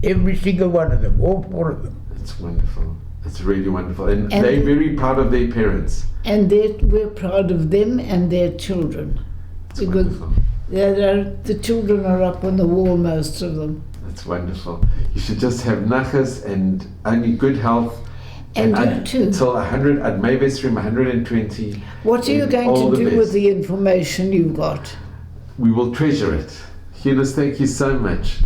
Speaker 2: Every single one of them, all 4 of them.
Speaker 1: It's wonderful. It's really wonderful. And
Speaker 3: And-
Speaker 1: they're very proud of their parents.
Speaker 3: And we're proud of them and their children.
Speaker 1: It's
Speaker 3: Because
Speaker 1: wonderful.
Speaker 3: the children are up on the wall, most of them.
Speaker 1: That's wonderful. You should just have nachas and only good health.
Speaker 3: And you
Speaker 1: I'd-
Speaker 3: too.
Speaker 1: Till 100, at Maybest 120.
Speaker 3: What are you
Speaker 1: and
Speaker 3: going
Speaker 1: all
Speaker 3: to
Speaker 1: the
Speaker 3: do
Speaker 1: best.
Speaker 3: with the information you got?
Speaker 1: We will treasure it. Eunice, thank you so much.